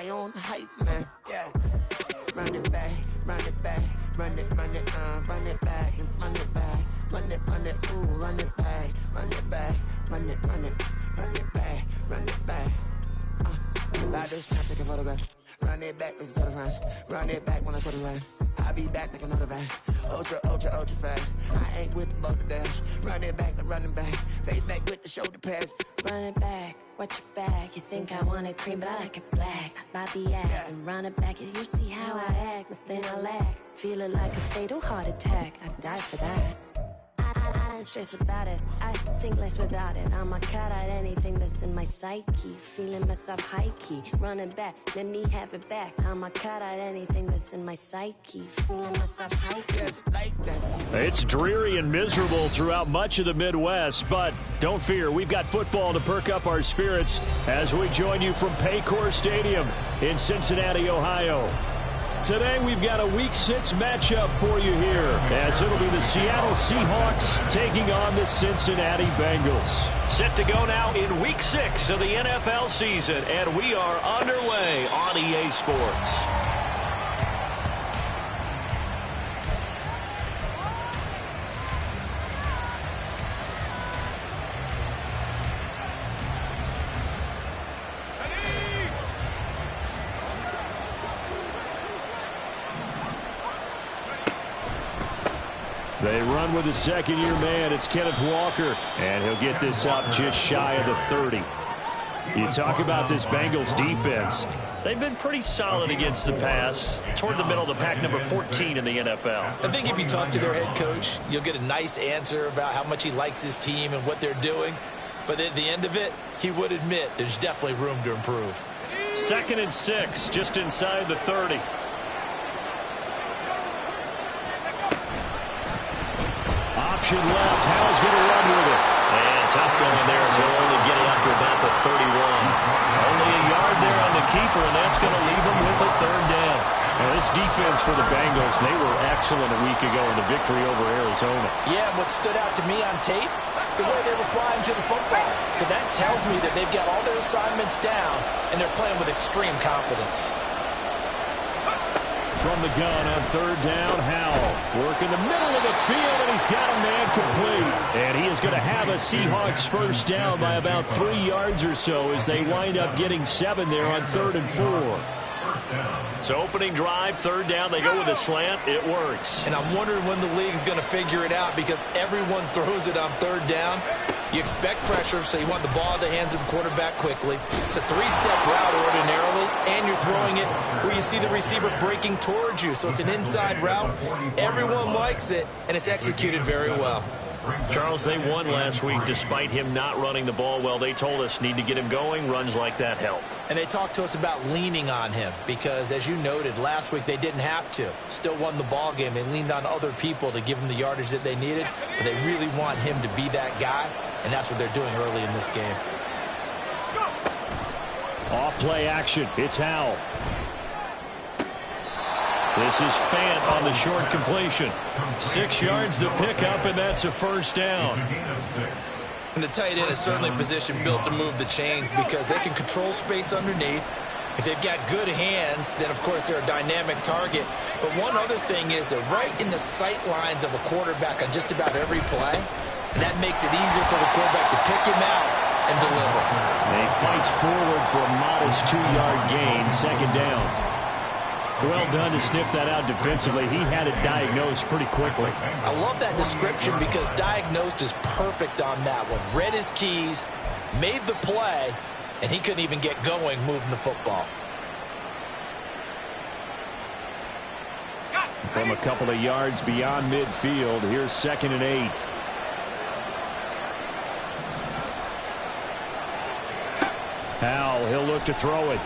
my own hype, man. Yeah. Run it back, run it back, run it back, and run it back, run it, ooh, run it back, run it back, run it back, run it back. By this time, take a photograph. Run it back, make it to the front. Run it back when I put it right. I'll be back, make another back. Ultra fast. I ain't with the boulder dash. Run it back, face back with the shoulder pads. Run it back, watch your back. You think I want it cream, but I like it black. By the act, and run it back. You see how I act, nothing I lack. Feel it like a fatal heart attack. I'd die for that. I don't stress about it. I think less without it. I'ma cut out anything that's in my psyche. Feeling myself high key. Running back, let me have it back. I'ma cut out anything that's in my psyche. Feeling myself high key. Yes, like that. It's dreary and miserable throughout much of the Midwest, but don't fear, we've got football to perk up our spirits as we join you from Paycor Stadium in Cincinnati, Ohio. Today we've got a Week 6 matchup for you here, as it'll be the Seattle Seahawks taking on the Cincinnati Bengals. Set to go now in Week 6 of the NFL season, and we are underway on EA Sports. They run with a second-year man. It's Kenneth Walker, and he'll get this up just shy of the 30. You talk about this Bengals defense. They've been pretty solid against the pass, toward the middle of the pack, number 14 in the NFL. I think if you talk to their head coach, you'll get a nice answer about how much he likes his team and what they're doing. But at the end of it, he would admit there's definitely room to improve. 2nd and 6, just inside the 30. Option left. Howell's going to run with it. And tough going there as he'll only get it up to about the 31. Only a yard there on the keeper, and that's going to leave him with a 3rd down. Now, this defense for the Bengals, they were excellent a week ago in the victory over Arizona. Yeah, and what stood out to me on tape, the way they were flying to the football. So that tells me that they've got all their assignments down, and they're playing with extreme confidence. From the gun on 3rd down, Howell working the middle of the field, and he's got a man complete. And he is going to have a Seahawks 1st down by about 3 yards or so as they wind up getting 7 there on 3rd and 4. So opening drive, 3rd down, they go with a slant. It works. And I'm wondering when the league's going to figure it out because everyone throws it on 3rd down. You expect pressure, so you want the ball in the hands of the quarterback quickly. It's a 3-step route ordinarily, and you're throwing it where you see the receiver breaking towards you. So it's an inside route. Everyone likes it, and it's executed very well. Charles, they won last week despite him not running the ball well. They told us need to get him going. Runs like that help. And they talked to us about leaning on him because, as you noted, last week they didn't have to. Still won the ball game. They leaned on other people to give them the yardage that they needed, but they really want him to be that guy, and that's what they're doing early in this game. Off play action. It's Howell. This is Fant on the short completion. 6 yards the pickup, and that's a 1st down. And the tight end is certainly a position built to move the chains because they can control space underneath. If they've got good hands, then, of course, they're a dynamic target. But one other thing is they're right in the sight lines of a quarterback on just about every play. And that makes it easier for the quarterback to pick him out and deliver. He fights forward for a modest 2-yard gain, 2nd down. Well done to sniff that out defensively. He had it diagnosed pretty quickly. I love that description because diagnosed is perfect on that one. Read his keys, made the play, and he couldn't even get going moving the football. From a couple of yards beyond midfield, here's 2nd and 8. Howell, he'll look to throw it.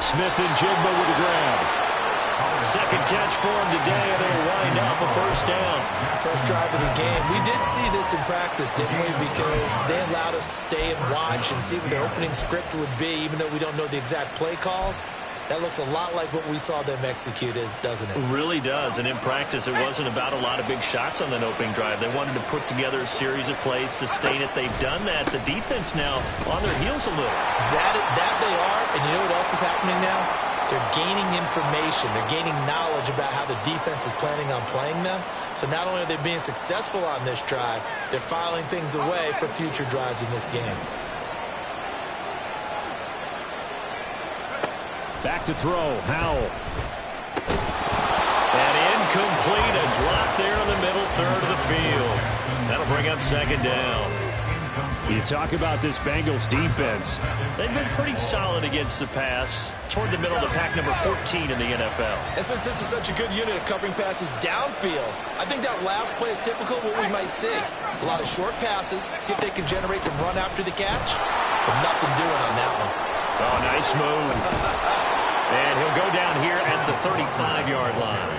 Smith and Jigba with the grab. 2nd catch for him today, and it'll wind up a 1st down. 1st drive of the game. We did see this in practice, didn't we? Because they allowed us to stay and watch and see what their opening script would be, even though we don't know the exact play calls. That looks a lot like what we saw them execute, doesn't it? It really does. And in practice, it wasn't about a lot of big shots on that opening drive. They wanted to put together a series of plays, sustain it. They've done that. The defense now on their heels a little. That they are. happening now? They're gaining information. They're gaining knowledge about how the defense is planning on playing them. So not only are they being successful on this drive, they're filing things away for future drives in this game. Back to throw, Howell. And incomplete, a drop there in the middle third of the field. That'll bring up second down. You talk about this Bengals defense. They've been pretty solid against the pass. Toward the middle of the pack, number 14 in the NFL. And since this is such a good unit of covering passes downfield, I think that last play is typical of what we might see. A lot of short passes, see if they can generate some run after the catch, but nothing doing on that one. Oh, nice move. And he'll go down here at the 35-yard line.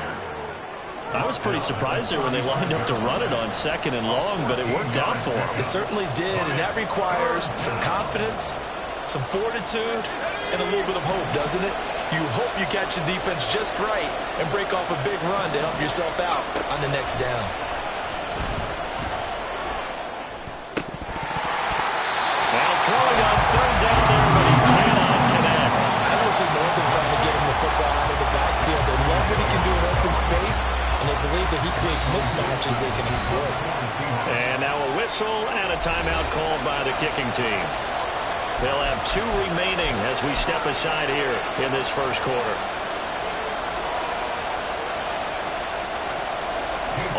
I was pretty surprised there when they lined up to run it on second and long, but it worked out for them. It certainly did, and that requires some confidence, some fortitude, and a little bit of hope, doesn't it? You hope you catch the defense just right and break off a big run to help yourself out on the next down. Now throwing on third down there, but he cannot connect. I don't see more than trying to get him the football out of the backfield. They love what he can do in open space, and they believe that he creates mismatches they can exploit. And now a whistle and a timeout called by the kicking team. They'll have 2 remaining as we step aside here in this first quarter.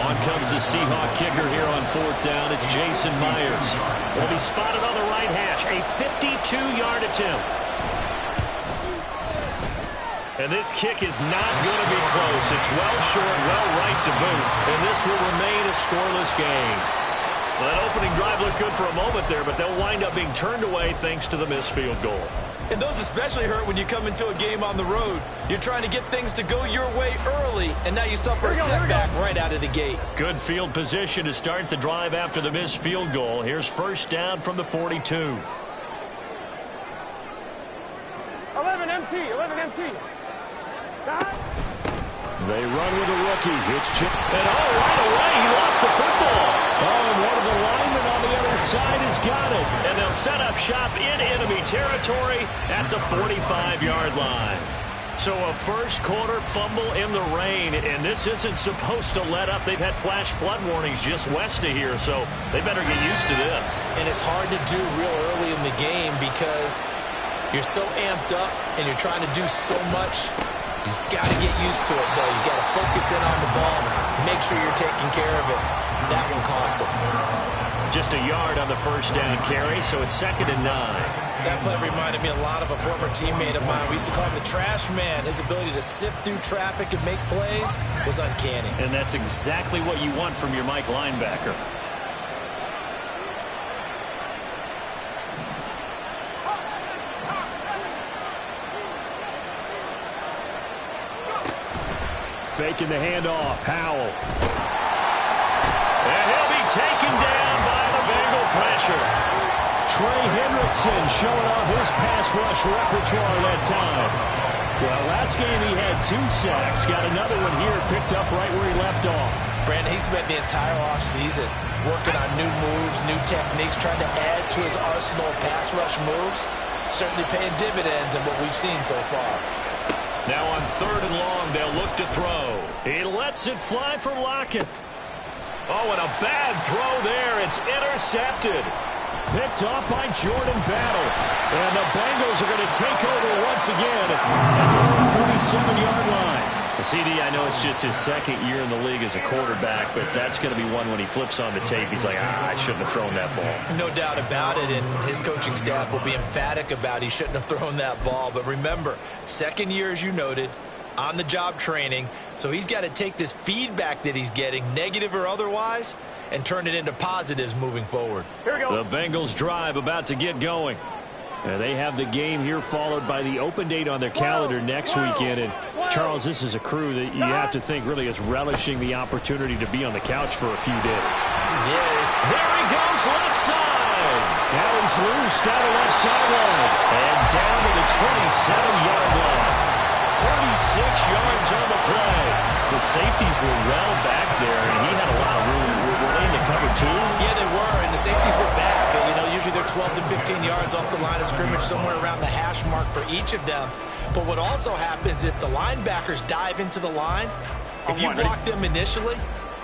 On comes the Seahawk kicker here on fourth down. It's Jason Myers. Will be spotted on the right hash. A 52-yard attempt. And this kick is not going to be close. It's well short, well right to boot. And this will remain a scoreless game. Well, that opening drive looked good for a moment there, but they'll wind up being turned away thanks to the missed field goal. And those especially hurt when you come into a game on the road. You're trying to get things to go your way early, and now you suffer a setback right out of the gate. Good field position to start the drive after the missed field goal. Here's first down from the 42. 11 MT, 11 MT. They run with a rookie. It's Chip. And right away, he lost the football. Oh, and one of the linemen on the other side has got it. And they'll set up shop in enemy territory at the 45-yard line. So a first quarter fumble in the rain, and this isn't supposed to let up. They've had flash flood warnings just west of here, so they better get used to this. And it's hard to do real early in the game because you're so amped up and you're trying to do so much. He's got to get used to it, though. You got to focus in on the ball, make sure you're taking care of it. That one cost him. Just a yard on the first down carry, so it's 2nd and 9. That play reminded me a lot of a former teammate of mine. We used to call him the trash man. His ability to sift through traffic and make plays was uncanny. And that's exactly what you want from your Mike linebacker. Faking the handoff, Howell. And he'll be taken down by the Bengal pressure. Trey Hendrickson showing off his pass rush repertoire that time. Well, last game he had 2 sacks. Got another one here, picked up right where he left off. Brandon, he spent the entire offseason working on new moves, new techniques, trying to add to his arsenal of pass rush moves. Certainly paying dividends in what we've seen so far. Now on 3rd and long, they'll look to throw. He lets it fly for Lockett. Oh, and a bad throw there. It's intercepted. Picked off by Jordan Battle. And the Bengals are going to take over once again at the 47-yard line. CD, I know it's just his 2nd year in the league as a quarterback, but that's going to be one when he flips on the tape. He's like, I shouldn't have thrown that ball. No doubt about it, and his coaching staff will be emphatic about he shouldn't have thrown that ball. But remember, 2nd year, as you noted, on-the-job training, so he's got to take this feedback that he's getting, negative or otherwise, and turn it into positives moving forward. Here we go. The Bengals drive about to get going. They have the game here followed by the open date on their calendar next weekend. And, Charles, this is a crew that you have to think really is relishing the opportunity to be on the couch for a few days. Yes. There he goes, left side. Now he's loose down the left sideline. And down to the 27-yard line. 46 yards on the play. The safeties were well back there, and he had a lot of room. Were line to cover 2? Yeah, they were, and the safeties were back. Usually they're 12 to 15 yards off the line of scrimmage, somewhere around the hash mark for each of them. But what also happens if the linebackers dive into the line, if you block them initially,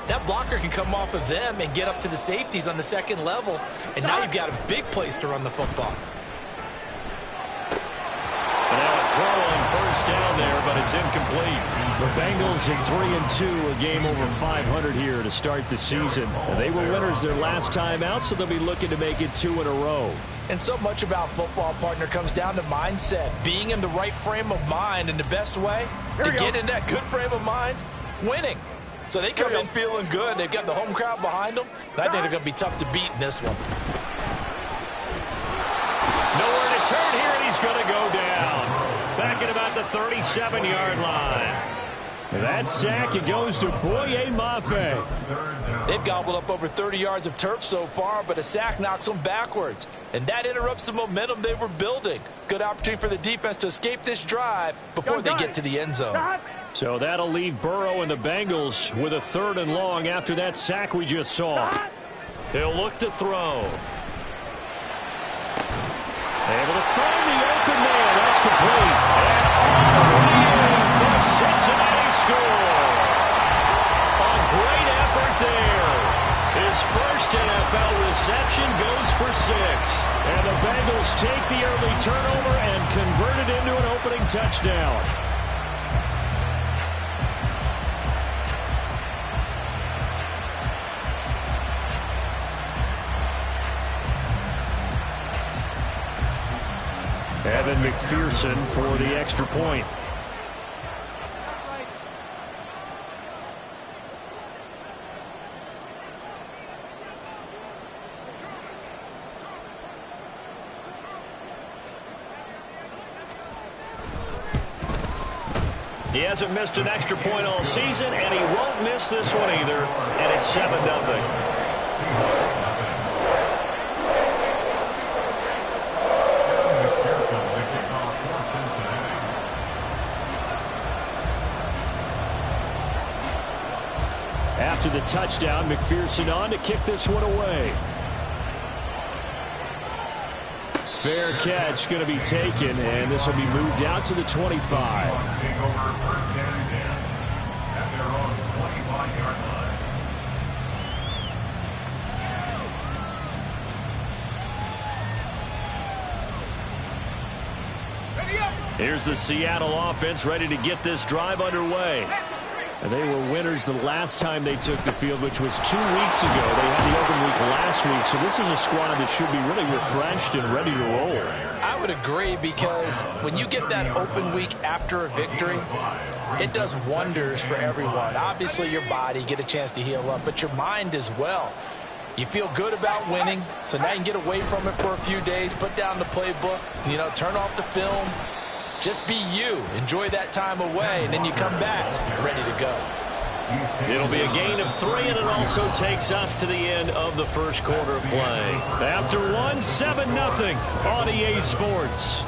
that blocker can come off of them and get up to the safeties on the second level, and now you've got a big place to run the football. And now a throw on first down there, but it's incomplete. The Bengals at 3-2, a game over 500 here to start the season. They were winners their last time out, so they'll be looking to make it 2 in a row. And so much about football, partner, comes down to mindset, being in the right frame of mind, and the best way to get in that good frame of mind, winning. So they come in feeling good. They've got the home crowd behind them, and I think they're going to be tough to beat in this one. Nowhere to turn here, and he's going to go down. Back at about the 37-yard line. And that sack, it goes to Boye Mafe. They've gobbled up over 30 yards of turf so far, but a sack knocks them backwards. And that interrupts the momentum they were building. Good opportunity for the defense to escape this drive before they get to the end zone. So that'll leave Burrow and the Bengals with a 3rd and long after that sack we just saw. He'll look to throw. Able to find the open man. That's complete. And on the way in for Cincinnati score. A great effort there. His first NFL reception goes for 6. And the Bengals take the early turnover and convert it into an opening touchdown. Evan McPherson for the extra point. He hasn't missed an extra point all season, and he won't miss this one either, and it's 7-0. After the touchdown, McPherson on to kick this one away. Fair catch going to be taken, and this will be moved out to the 25. Here's the Seattle offense ready to get this drive underway. And they were winners the last time they took the field, which was 2 weeks ago. They had the open week last week, so this is a squad that should be really refreshed and ready to roll. I would agree, because when you get that open week after a victory, it does wonders for everyone. Obviously, your body, get a chance to heal up, but your mind as well. You feel good about winning, so now you can get away from it for a few days, put down the playbook, turn off the film. Just be you. Enjoy that time away, and then you come back ready to go. It'll be a gain of 3, and it also takes us to the end of the first quarter of play. After 1, 7-0 on EA Sports.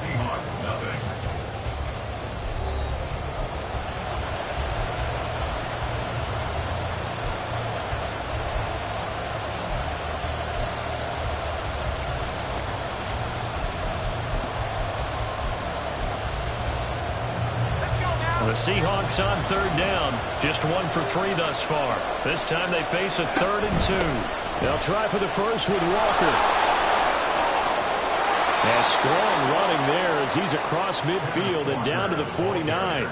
The Seahawks on 3rd down. Just 1 for 3 thus far. This time they face a 3rd and 2. They'll try for the first with Walker. And strong running there as he's across midfield and down to the 49.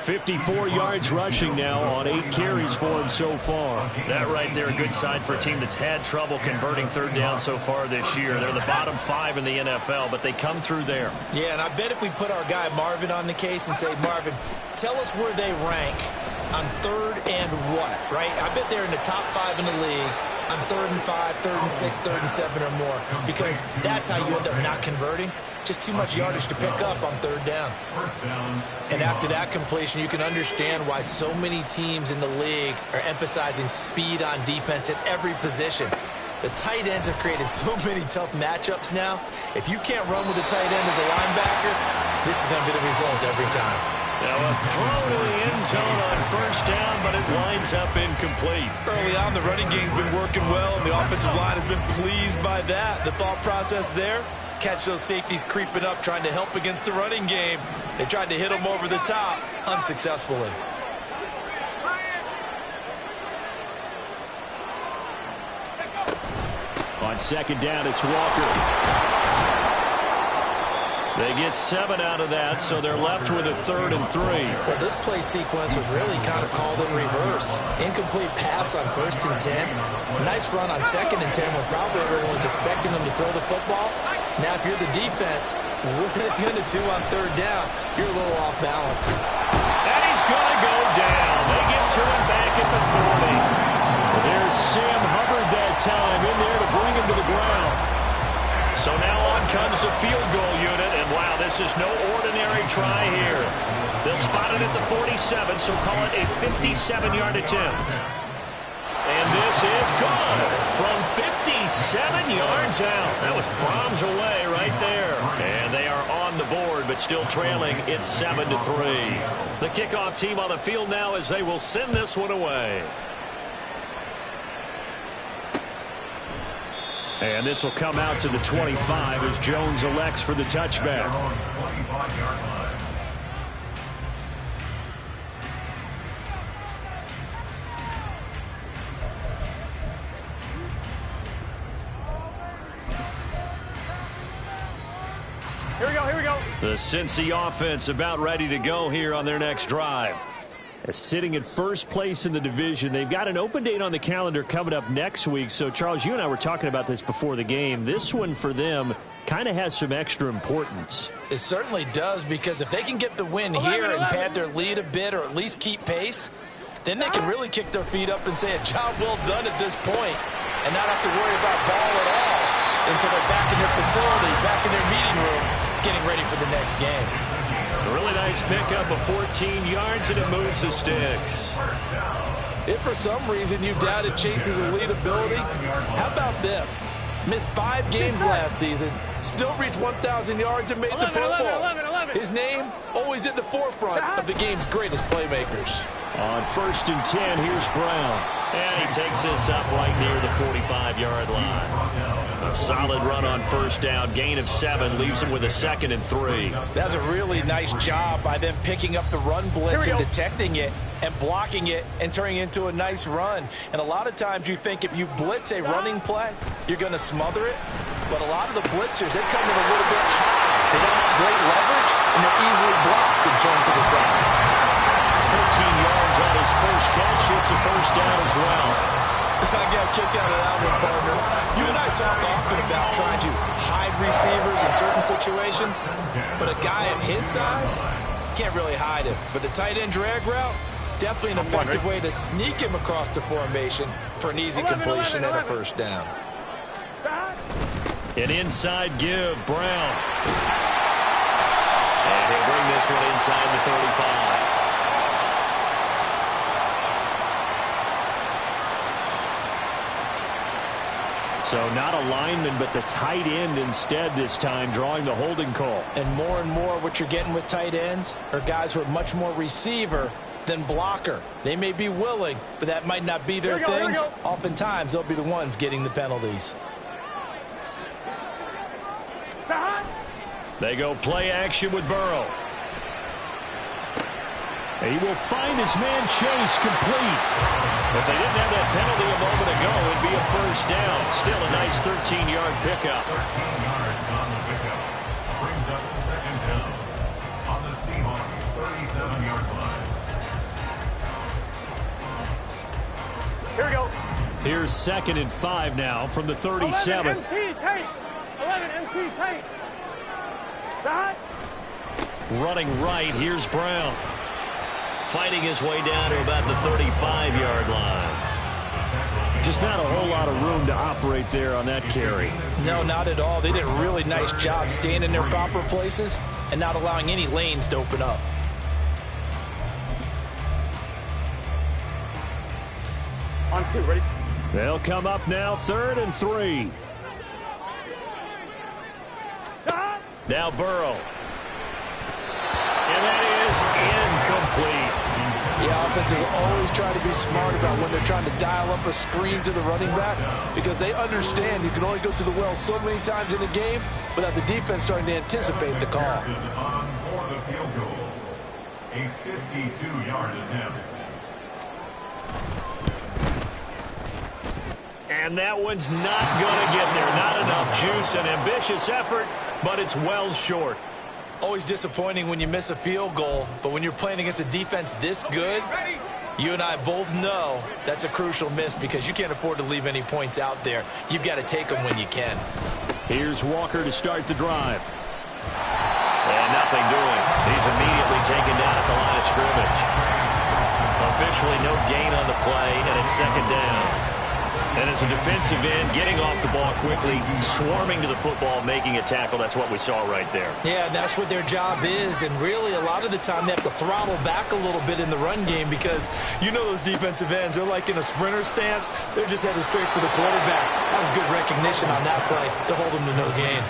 54 yards rushing now on 8 carries for him so far. That right there, a good sign for a team that's had trouble converting 3rd down so far this year. They're the bottom 5 in the NFL, but they come through there. Yeah, and I bet if we put our guy Marvin on the case and say, Marvin, tell us where they rank on 3rd and what, right? I bet they're in the top 5 in the league on 3rd and 5, 3rd and 6, 3rd and 7 or more, because that's how you end up not converting. Just too much yardage to pick up on 3rd down. And after that completion, you can understand why so many teams in the league are emphasizing speed on defense at every position. The tight ends have created so many tough matchups now. If you can't run with a tight end as a linebacker, this is going to be the result every time. Now a throw to the end zone on first down, but it winds up incomplete. Early on, the running game's been working well, and the offensive line has been pleased by that. The thought process there, catch those safeties creeping up, trying to help against the running game. They tried to hit them over the top, unsuccessfully. On second down, it's Walker. They get 7 out of that, so they're left with a 3rd and 3. Well, this play sequence was really kind of called in reverse. Incomplete pass on 1st and 10. Nice run on 2nd and 10 when probably everyone was expecting them to throw the football. Now, if you're the defense, what are they going to do on 3rd down? You're a little off balance. And he's going to go down. They get to him back at the 40. There's Sam Hubbard that time in there to bring him to the ground. So now on comes the field goal unit, and wow, this is no ordinary try here. They'll spot it at the 47, so call it a 57-yard attempt. And this is good from 57 yards out. That was bombs away right there. And they are on the board, but still trailing. It's 7-3. The kickoff team on the field now as they will send this one away. And this will come out to the 25 as Jones elects for the touchback. Here we go, here we go. The Cincy offense about ready to go here on their next drive. Sitting in first place in the division. They've got an open date on the calendar coming up next week. So, Charles, you and I were talking about this before the game. This one for them kind of has some extra importance. It certainly does, because if they can get the win here and pad their lead a bit or at least keep pace, then they can really kick their feet up and say a job well done at this point and not have to worry about ball at all until they're back in their facility, back in their meeting room, getting ready for the next game. A really nice pickup of 14 yards, and it moves the sticks. If for some reason you doubted Chase's elite ability, how about this? Missed 5 games last season, still reached 1,000 yards and made the Pro Bowl. His name always at the forefront of the game's greatest playmakers. On 1st and 10, here's Brown. And he takes this up right near the 45-yard line. A solid run on first down. Gain of 7 leaves him with a 2nd and 3. That's a really nice job by them picking up the run blitz and detecting it and blocking it and turning it into a nice run. And a lot of times you think if you blitz a running play, you're going to smother it. But a lot of the blitzers, they come in a little bit high. They don't have great leverage, and they're easily blocked and turned to the side. 13 yards on his first catch. It's a first down as well. I got a kick out of that one, partner. You and I talk often about trying to hide receivers in certain situations, but a guy of his size can't really hide him. But the tight end drag route, definitely an effective way to sneak him across the formation for an easy completion and a first down. An inside give, Brown. And he'll bring this one inside the 35. So not a lineman, but the tight end instead this time, drawing the holding call. And more what you're getting with tight ends are guys who are much more receiver than blocker. They may be willing, but that might not be their thing. Oftentimes, they'll be the ones getting the penalties. They go play action with Burrow. He will find his man Chase complete. If they didn't have that penalty a moment ago, it'd be a first down. Still a nice 13-yard pickup. 13 yards on the pickup. Brings up second down on the Seahawks 37-yard line. Here we go. Here's 2nd and 5 now from the 37. 11 MT tight. 11 MT tight. Shot. Running right, here's Brown. Fighting his way down to about the 35-yard line. Just not a whole lot of room to operate there on that carry. No, not at all. They did a really nice job staying in their proper places and not allowing any lanes to open up. On 2, ready? They'll come up now, 3rd and 3. Now Burrow. And that is Yeah, offenses always try to be smart about when they're trying to dial up a screen to the running back because they understand you can only go to the well so many times in a game without the defense starting to anticipate the call. On for the field goal. A 52-yard attempt. And that one's not going to get there. Not enough juice, an ambitious effort, but it's well short. Always disappointing when you miss a field goal, but when you're playing against a defense this good, you and I both know that's a crucial miss because you can't afford to leave any points out there. You've got to take them when you can. Here's Walker to start the drive. And nothing doing. He's immediately taken down at the line of scrimmage. Officially no gain on the play, and it's second down. And as a defensive end, getting off the ball quickly, swarming to the football, making a tackle, that's what we saw right there. Yeah, that's what their job is. And really, a lot of the time, they have to throttle back a little bit in the run game because you know those defensive ends, they're like in a sprinter stance. They're just headed straight for the quarterback. That was good recognition on that play to hold them to no gain.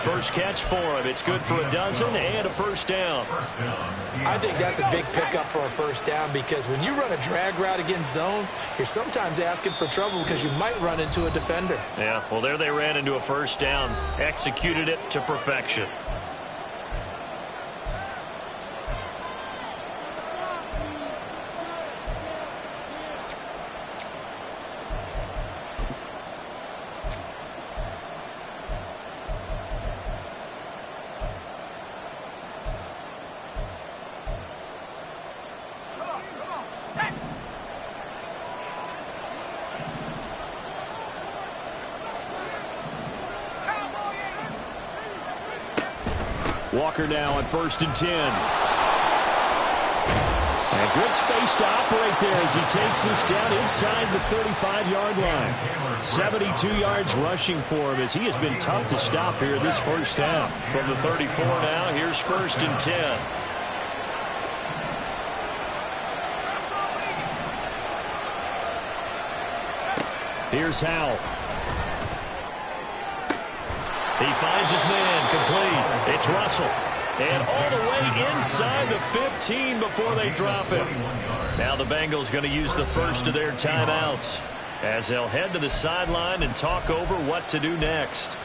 First catch for him. It's good for a dozen and a first down. I think that's a big pickup for a first down because when you run a drag route against zone, you're sometimes asking for trouble because you might run into a defender. Yeah, well, there they ran into a first down. Executed it to perfection. Walker now on 1st and 10. And good space to operate there as he takes this down inside the 35-yard line. 72 yards rushing for him as he has been tough to stop here this first half. From the 34 now, here's 1st and 10. Here's Howell. He finds his man, complete. It's Russell. And all the way inside the 15 before they drop him. Now the Bengals going to use the first of their timeouts as they'll head to the sideline and talk over what to do next.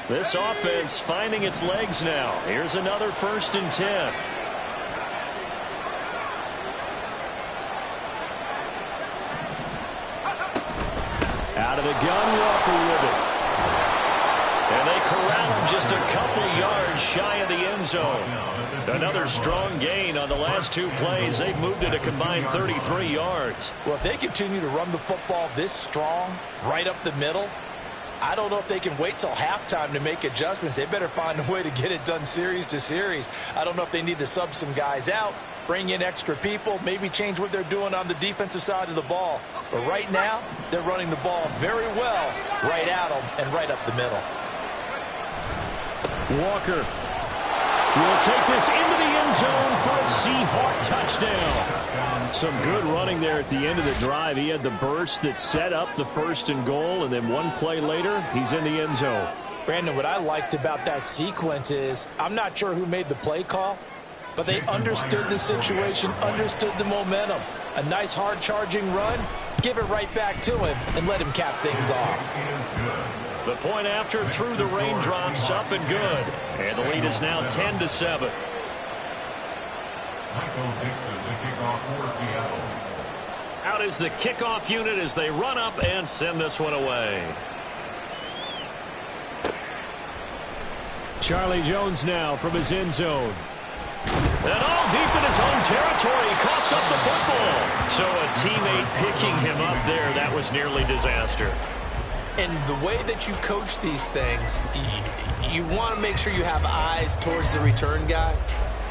This offense finding its legs now. Here's another 1st and 10. Out of the gun, Walker with it. And they corral him just a couple yards shy of the end zone. Another strong gain on the last two plays. They've moved it a combined 33 yards. Well, if they continue to run the football this strong, right up the middle, I don't know if they can wait till halftime to make adjustments. They better find a way to get it done series to series. I don't know if they need to sub some guys out, bring in extra people, maybe change what they're doing on the defensive side of the ball. But right now, they're running the ball very well right at them and right up the middle. Walker will take this into the end zone for a Seahawks touchdown. Some good running there at the end of the drive. He had the burst that set up the 1st and goal, and then one play later, he's in the end zone. Brandon, what I liked about that sequence is I'm not sure who made the play call, but they understood the situation, understood the momentum. A nice hard-charging run, give it right back to him, and let him cap things off. The point after through the raindrops, up and good. And the lead is now 10-7. Out is the kickoff unit as they run up and send this one away. Charlie Jones now from his end zone. And all deep in his own territory, coughs up the football. So a teammate picking him up there, that was nearly disaster. And the way that you coach these things, you want to make sure you have eyes towards the return guy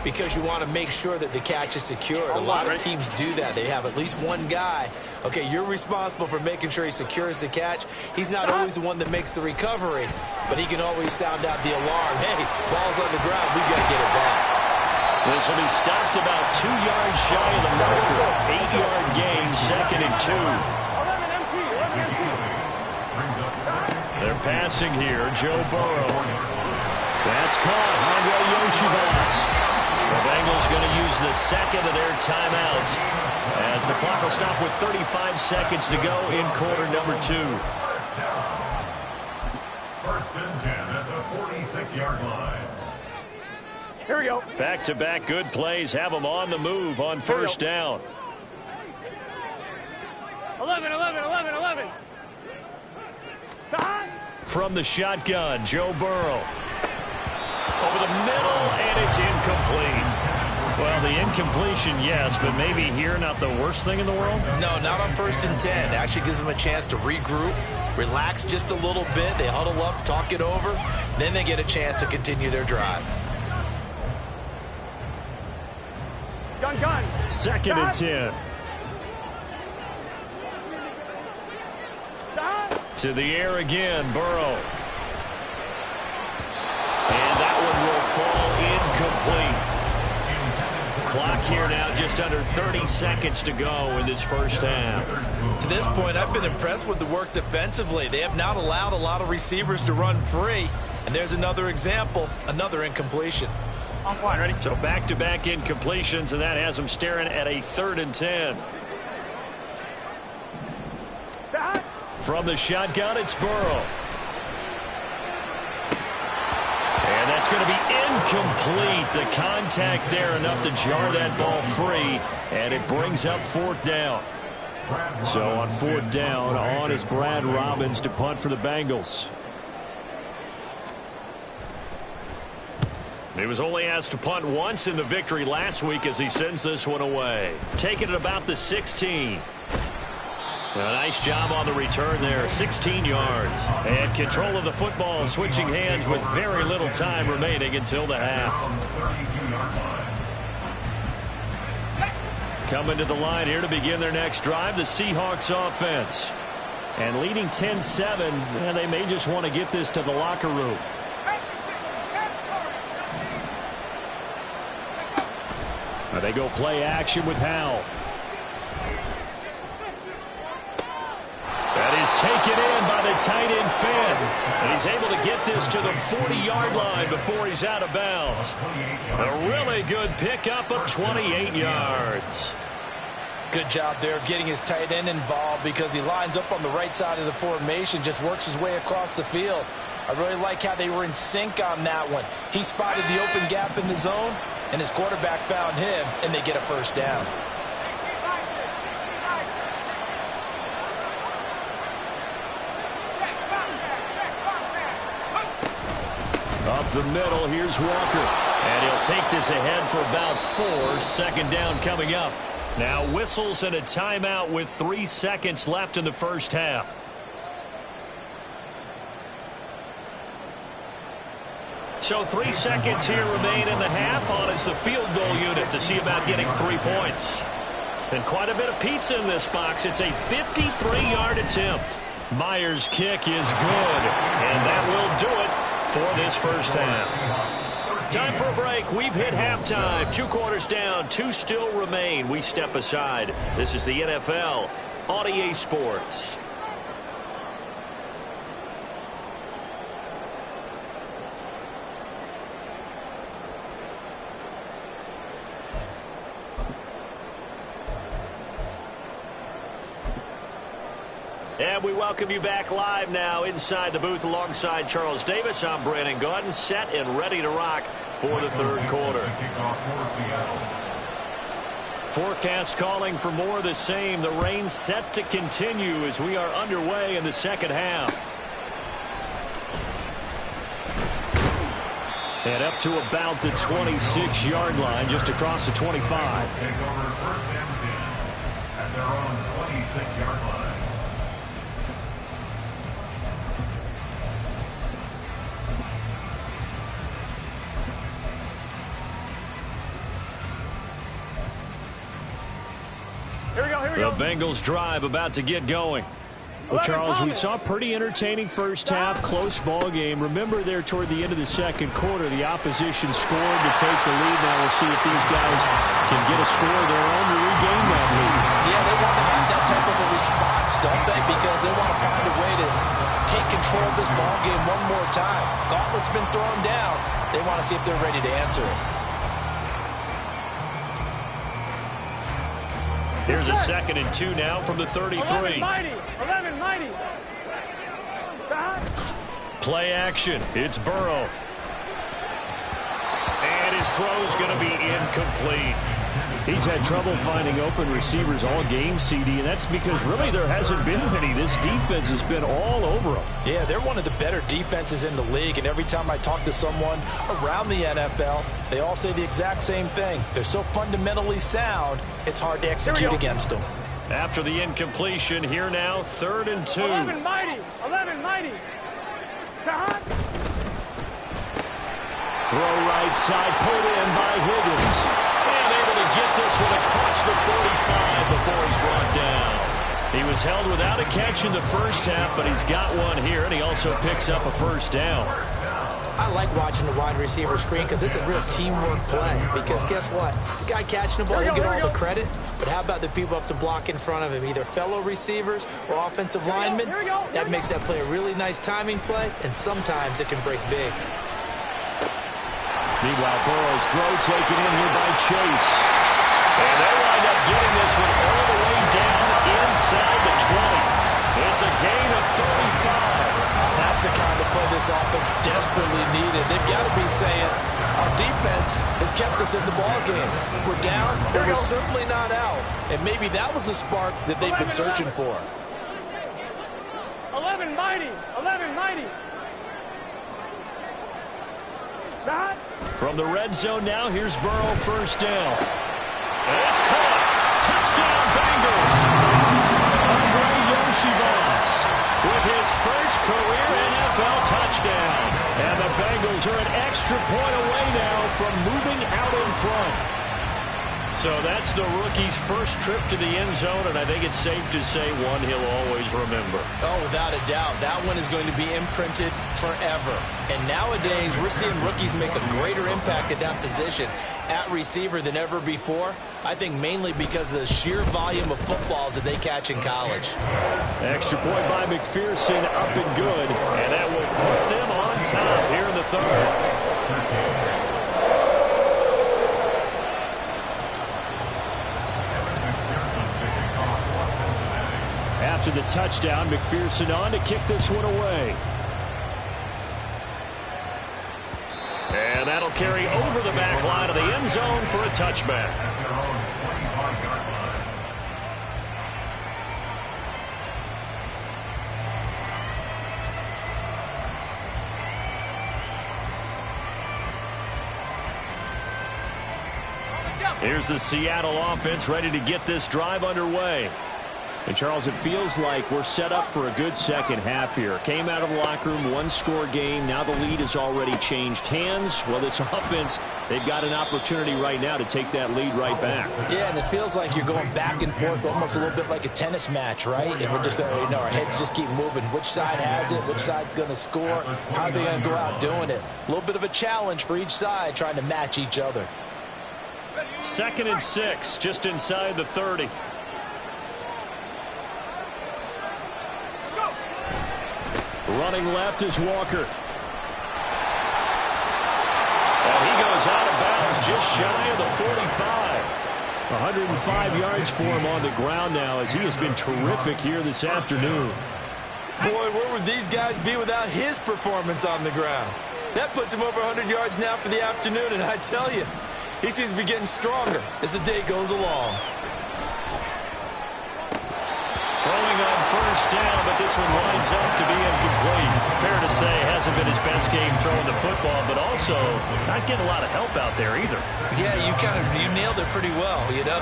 because you want to make sure that the catch is secured. A lot of teams do that. They have at least one guy. Okay, you're responsible for making sure he secures the catch. He's not always the one that makes the recovery, but he can always sound out the alarm. Hey, ball's on the ground. We've got to get it back. This will be stopped about 2 yards shy of the marker. 8-yard gain, 2nd and 2. passing here. Joe Burrow. That's caught. Andre Yoshivas. The Bengals going to use the second of their timeouts as the clock will stop with 35 seconds to go in quarter number 2. First and 10 at the 46-yard line. Here we go. Back-to-back good plays have them on the move on first down. 11. From the shotgun, Joe Burrow. Over the middle, and it's incomplete. Well, the incompletion, yes, but maybe here not the worst thing in the world? No, not on first and 10. Actually gives them a chance to regroup, relax just a little bit. They huddle up, talk it over, then they get a chance to continue their drive. Gun. Second and 10. To the air again, Burrow. And that one will fall incomplete. Clock here now just under 30 seconds to go in this first half. To this point, I've been impressed with the work defensively. They have not allowed a lot of receivers to run free. And there's another example, another incompletion. On point, ready? So back-to-back incompletions, and that has them staring at a 3rd and 10. From the shotgun, it's Burrow. And that's going to be incomplete. The contact there enough to jar that ball free, and it brings up 4th down. So on 4th down, on is Brad Robbins to punt for the Bengals. He was only asked to punt once in the victory last week as he sends this one away. Taking it about the 16. A nice job on the return there, 16 yards. And control of the football, switching hands with very little time remaining until the half. Coming to the line here to begin their next drive, the Seahawks offense. And leading 10-7, and they may just want to get this to the locker room. They go play action with Howell. That is taken in by the tight end Finn. And he's able to get this to the 40-yard line before he's out of bounds. A really good pickup of 28 yards. Good job there of getting his tight end involved because he lines up on the right side of the formation, just works his way across the field. I really like how they were in sync on that one. He spotted the open gap in the zone, and his quarterback found him, and they get a first down. Up the middle, here's Walker. And he'll take this ahead for about 4. Second down coming up. Now whistles and a timeout with 3 seconds left in the first half. So 3 seconds here remain in the half. On is the field goal unit to see about getting 3 points. And quite a bit of pizza in this box. It's a 53-yard attempt. Myers' kick is good. And that will do it for this first half. Time for a break. We've hit halftime. 2 quarters down. 2 still remain. We step aside. This is the NFL on EA Sports. And we welcome you back live now inside the booth alongside Charles Davis. I'm Brandon Gaudin, set and ready to rock for the third quarter. Forecast calling for more of the same. The rain set to continue as we are underway in the second half. And up to about the 26-yard line, just across the 25. Take over first and 10 at their own 26-yard line. The Bengals drive about to get going. Well, Charles, we saw a pretty entertaining first half, close ball game. Remember there toward the end of the second quarter, the opposition scored to take the lead. Now we'll see if these guys can get a score of their own to regain that lead. Yeah, they want to have that type of a response, don't they? Because they want to find a way to take control of this ball game one more time. Gauntlet's been thrown down. They want to see if they're ready to answer it. Here's a 2nd and 2 now from the 33. 11 mighty. Play action. It's Burrow. And his throw's going to be incomplete. He's had trouble finding open receivers all game, CD, and that's because really there hasn't been many. This defense has been all over them. Yeah, they're one of the better defenses in the league, and every time I talk to someone around the NFL, they all say the exact same thing. They're so fundamentally sound, it's hard to execute against them. After the incompletion, here now, 3rd and 2. 11 mighty. Throw right side, put in by Higgins. And able to get this one across the 45 before he's brought down. He was held without a catch in the first half, but he's got one here, and he also picks up a first down. I like watching the wide receiver screen because it's a real teamwork play. Because guess what? The guy catching the ball, he'll get all the credit. But how about the people up to block in front of him, either fellow receivers or offensive linemen? That makes that play a really nice timing play, and sometimes it can break big. Meanwhile, Burrow's throw taken in here by Chase. And they wind up getting this one all the way down inside the 20. It's a gain of 35. That's the kind of play this offense desperately needed. They've got to be saying, our defense has kept us in the ballgame. We're down, but we're certainly not out. And maybe that was the spark that they've been searching for. 11 mighty. From the red zone now, here's Burrow, first down. And it's caught. Touchdown, Bengals. Andre Yoshibas with his first career NFL touchdown. And the Bengals are an extra point away now from moving out in front. So that's the rookie's first trip to the end zone, and I think it's safe to say one he'll always remember. Oh, without a doubt. That one is going to be imprinted forever. And nowadays, we're seeing rookies make a greater impact at that position at receiver than ever before. I think mainly because of the sheer volume of footballs that they catch in college. Extra point by McPherson, up and good, and that will put them on top here in the 3rd. After the touchdown, McPherson on to kick this one away. And that'll carry over the back line of the end zone for a touchback. Here's the Seattle offense ready to get this drive underway. And, Charles, it feels like we're set up for a good second half here. Came out of the locker room, one-score game. Now the lead has already changed hands. Well, this offense, they've got an opportunity right now to take that lead right back. Yeah, and it feels like you're going back and forth, almost a little bit like a tennis match, right? And we're just, our heads just keep moving. Which side has it? Which side's going to score? How are they going to go out doing it? A little bit of a challenge for each side, trying to match each other. 2nd and 6, just inside the 30. Running left is Walker. And he goes out of bounds just shy of the 45. 105 yards for him on the ground now as he has been terrific here this afternoon. Boy, where would these guys be without his performance on the ground? That puts him over 100 yards now for the afternoon, and I tell you, he seems to be getting stronger as the day goes along. Throwing on first down, but this one winds up to be incomplete. Fair to say, hasn't been his best game throwing the football, but also not getting a lot of help out there either. Yeah, you nailed it pretty well, you know.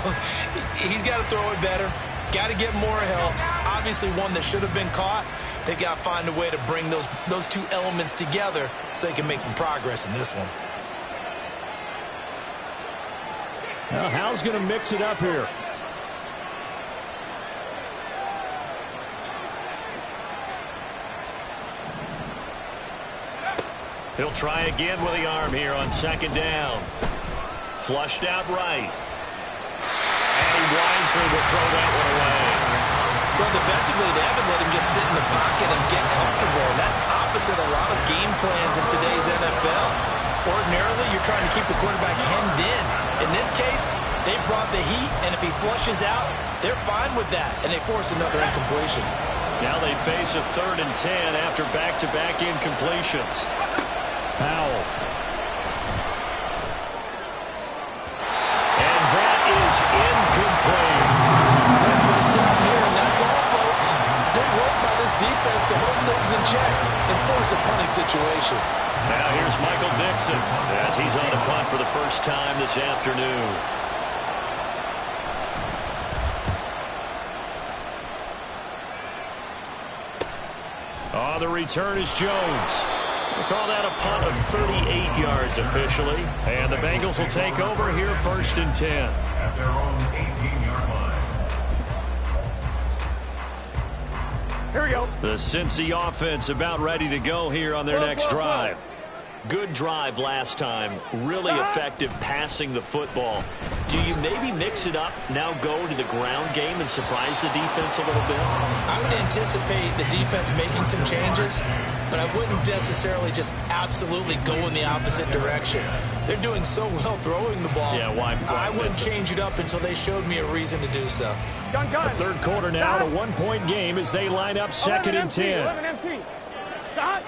He's got to throw it better, got to get more help. Obviously one that should have been caught. They've got to find a way to bring those two elements together so they can make some progress in this one. Now, Hal's going to mix it up here. He'll try again with the arm here on 2nd down. Flushed out right. And he wisely will throw that one away. Well, defensively, they haven't let him just sit in the pocket and get comfortable, and that's opposite a lot of game plans in today's NFL. Ordinarily, you're trying to keep the quarterback hemmed in. In this case, they brought the heat, and if he flushes out, they're fine with that, and they force another incompletion. Now they face a 3rd and 10 after back-to-back incompletions. Powell. And that is incomplete. First down here, and that's all, folks. Good work by this defense to hold things in check and force a punting situation. Now here's Michael Dixon as he's on a punt for the first time this afternoon. On the return is Jones. We'll call that a punt of 38 yards officially. And the Bengals will take over here 1st and 10. At their own 18-yard line. Here we go. The Cincy offense about ready to go here on their next drive. Good drive last time. Really effective passing the football. Do you maybe mix it up, now go to the ground game and surprise the defense a little bit? I would anticipate the defense making some changes, but I wouldn't necessarily just absolutely go in the opposite direction. They're doing so well throwing the ball. Yeah, why I wouldn't change it up until they showed me a reason to do so. Gun. The third quarter now, a 1-point game as they line up 2nd and 10. 11 empty. Stop.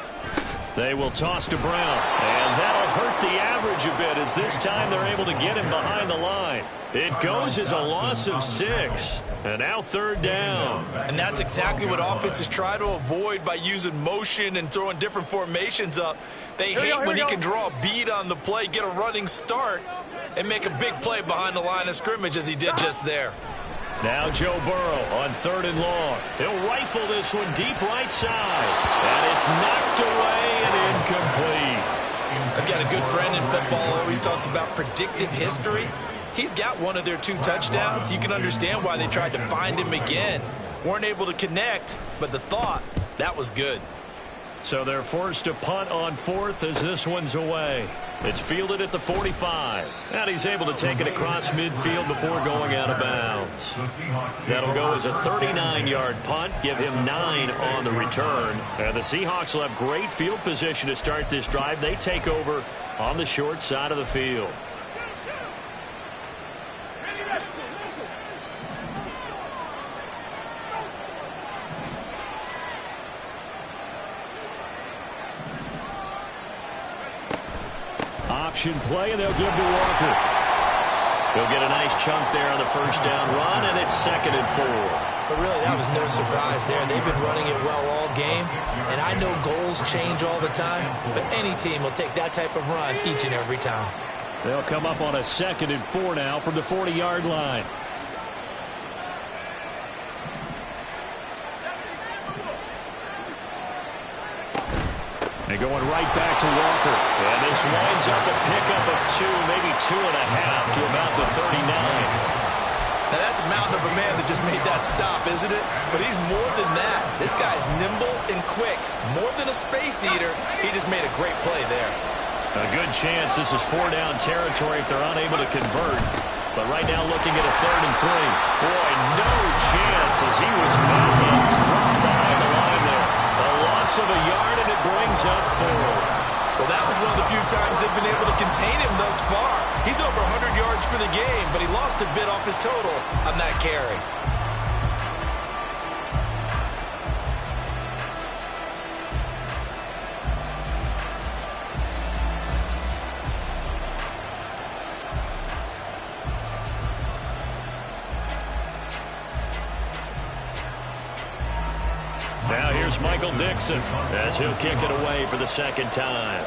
They will toss to Brown, and that'll hurt the average a bit as this time they're able to get him behind the line. It goes as a loss of 6, and now 3rd down. And that's exactly what offenses try to avoid by using motion and throwing different formations up. They hate when he can draw a bead on the play, get a running start, and make a big play behind the line of scrimmage as he did just there. Now Joe Burrow on 3rd and long. He'll rifle this one deep right side. And it's knocked away and incomplete. I've got a good friend in football, always talks about predictive history. He's got one of their 2 touchdowns. You can understand why they tried to find him again. Weren't able to connect, but the thought, that was good. So they're forced to punt on 4th as this one's away. It's fielded at the 45. And he's able to take it across midfield before going out of bounds. That'll go as a 39-yard punt, give him 9 on the return. And the Seahawks will have great field position to start this drive. They take over on the short side of the field. Option play, and they'll give to Walker. He'll get a nice chunk there on the first down run, and it's 2nd and 4. But really, that was no surprise there. They've been running it well all game, and I know goals change all the time, but any team will take that type of run each and every time. They'll come up on a 2nd and 4 now from the 40-yard line. And going right back to Walker. And this winds up a pickup of 2, maybe 2.5 to about the 39. Now that's a mountain of a man that just made that stop, isn't it? But he's more than that. This guy's nimble and quick. More than a space eater, he just made a great play there. A good chance this is 4-down territory if they're unable to convert. But right now looking at a 3rd and 3. Boy, no chance as he was met and dropped behind the line there. A loss of a yard, and it brings up 4. Well, that was one of the few times they've been able to contain him thus far. He's over 100 yards for the game, but he lost a bit off his total on that carry. Now here's Michael Dixon as he'll kick it away for the 2nd time.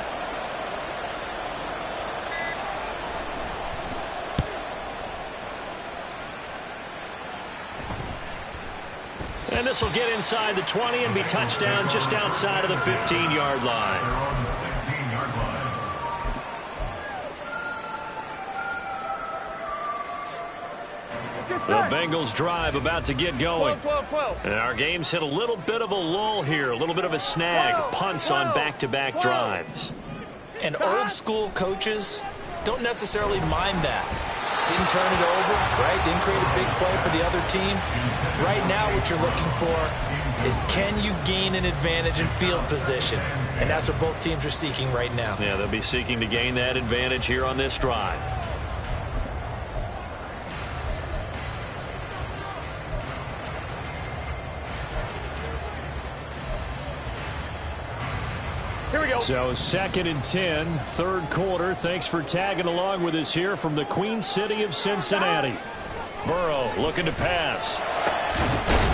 And this will get inside the 20 and be touchdown just outside of the 15-yard line. They're on the 16-yard line. The Bengals drive about to get going. 12. And our game's hit a little bit of a lull here, a little bit of a snag. Punts on back-to-back drives. And old school coaches don't necessarily mind that. Didn't turn it over, right? Didn't create a big play for the other team. Right now what you're looking for is, can you gain an advantage in field position? And that's what both teams are seeking right now. Yeah, they'll be seeking to gain that advantage here on this drive. Here we go. So 2nd and 10, third quarter. Thanks for tagging along with us here from the Queen City of Cincinnati. Burrow looking to pass.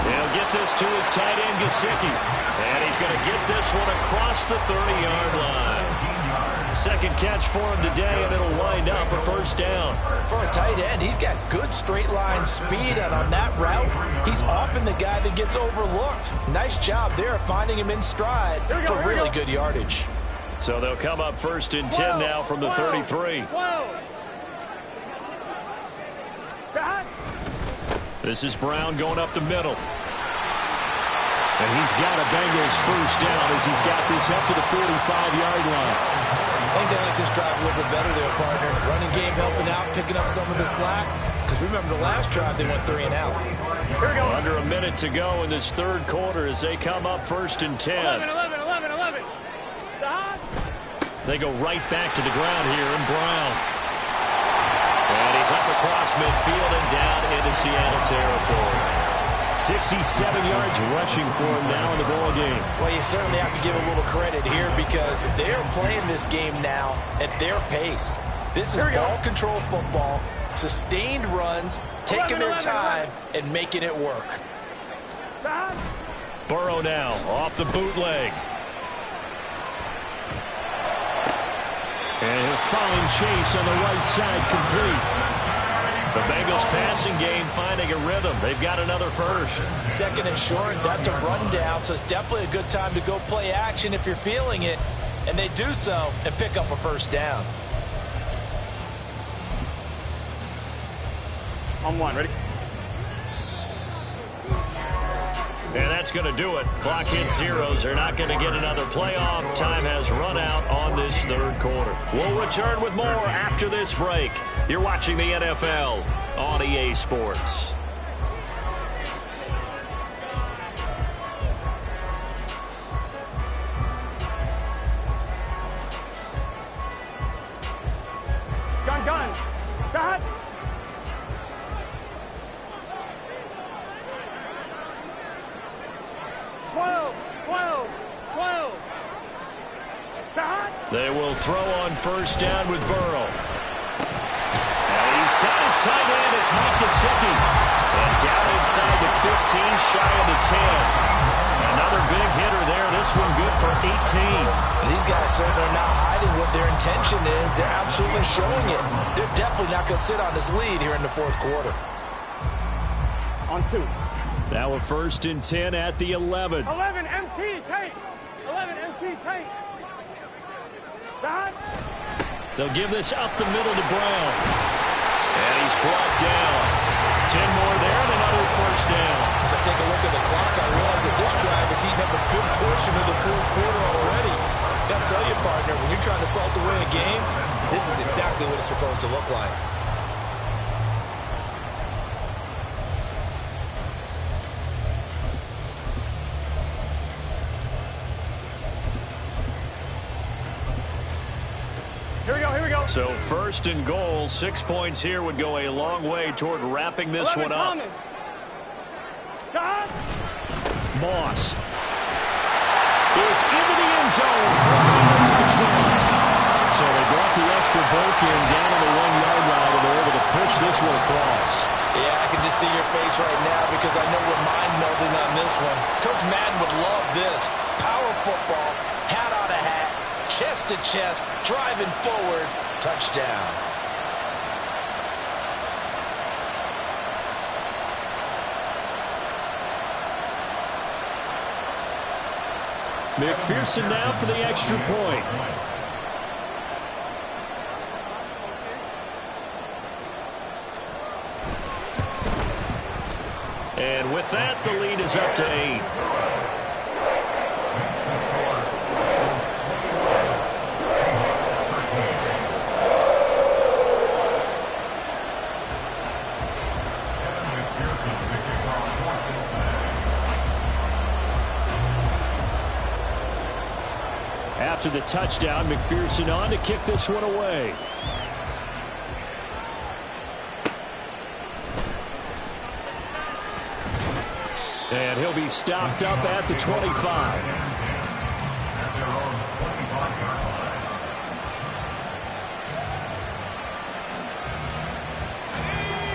He'll get this to his tight end, Gesicki. And he's going to get this one across the 30-yard line. Second catch for him today, and it'll wind up a first down. For a tight end, he's got good straight line speed, and on that route, he's often the guy that gets overlooked. Nice job there finding him in stride for really good yardage. So they'll come up 1st and 10 now from the 33. This is Brown going up the middle. And he's got a Bengals first down as he's got this up to the 45-yard line. I think they like this drive a little bit better there, partner. Running game helping out, picking up some of the slack. Because remember the last drive, they went 3 and out. Here we go. Under a minute to go in this third quarter as they come up 1st and 10. 11. They go right back to the ground here, and Brown. And he's up across midfield and down into Seattle territory. 67 yards rushing for him now in the ball game. Well, you certainly have to give a little credit here because they're playing this game now at their pace. This is ball control football, sustained runs, taking their time and making it work. Burrow now off the bootleg. And he'll find Chase on the right side complete. The Bengals passing game finding a rhythm. They've got another first. 2nd and short, that's a rundown, so it's definitely a good time to go play action if you're feeling it. And they do so and pick up a first down. On 1, ready? And that's going to do it. Clock hits zeros. They're not going to get another playoff. Time has run out on this third quarter. We'll return with more after this break. You're watching the NFL on EA Sports. Gun. Stop. They will throw on first down with Burrow. And he's got his tight end. It's Mike Gesicki. And down inside the 15, shy of the 10. Another big hitter there. This one good for 18. These guys certainly are not hiding what their intention is. They're absolutely showing it. They're definitely not going to sit on this lead here in the fourth quarter. On 2. Now a 1st and 10 at the 11. 11 MT tank. 11 MT tank. They'll give this up the middle to Brown. And he's brought down. 10 more there and another first down. As I take a look at the clock, I realize that this drive has eaten up a good portion of the fourth quarter already. Got to tell you, partner, when you're trying to salt away a game, this is exactly what it's supposed to look like. So 1st and goal, 6 points here would go a long way toward wrapping this one up. Moss is into the end zone for a touchdown. So they brought the extra break in down to the 1-yard line, and they're able to push this one across. Yeah, I can just see your face right now because I know we're mind-melding on this one. Coach Madden would love this. Power football, hat on a hat, chest to chest, driving forward, touchdown. McPherson now for the extra point. And with that, the lead is up to 8. after the touchdown. McPherson on to kick this one away. And he'll be stopped up at the 25.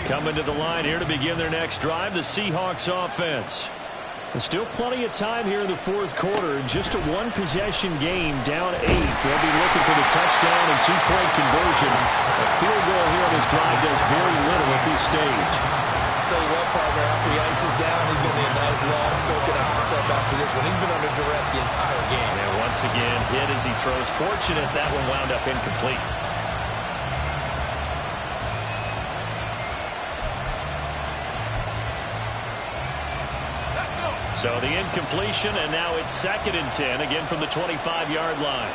Coming to the line here to begin their next drive, the Seahawks offense. There's still plenty of time here in the fourth quarter. Just a one-possession game, down 8. They'll be looking for the touchdown and two-point conversion. A field goal here on this drive does very little at this stage. I'll tell you what, partner, after he ices down, he's going to need a nice long soak in a hot tub after this one. He's been under duress the entire game. And once again, hit as he throws. Fortunate that one wound up incomplete. So the incompletion, and now it's 2nd and 10, again from the 25-yard line.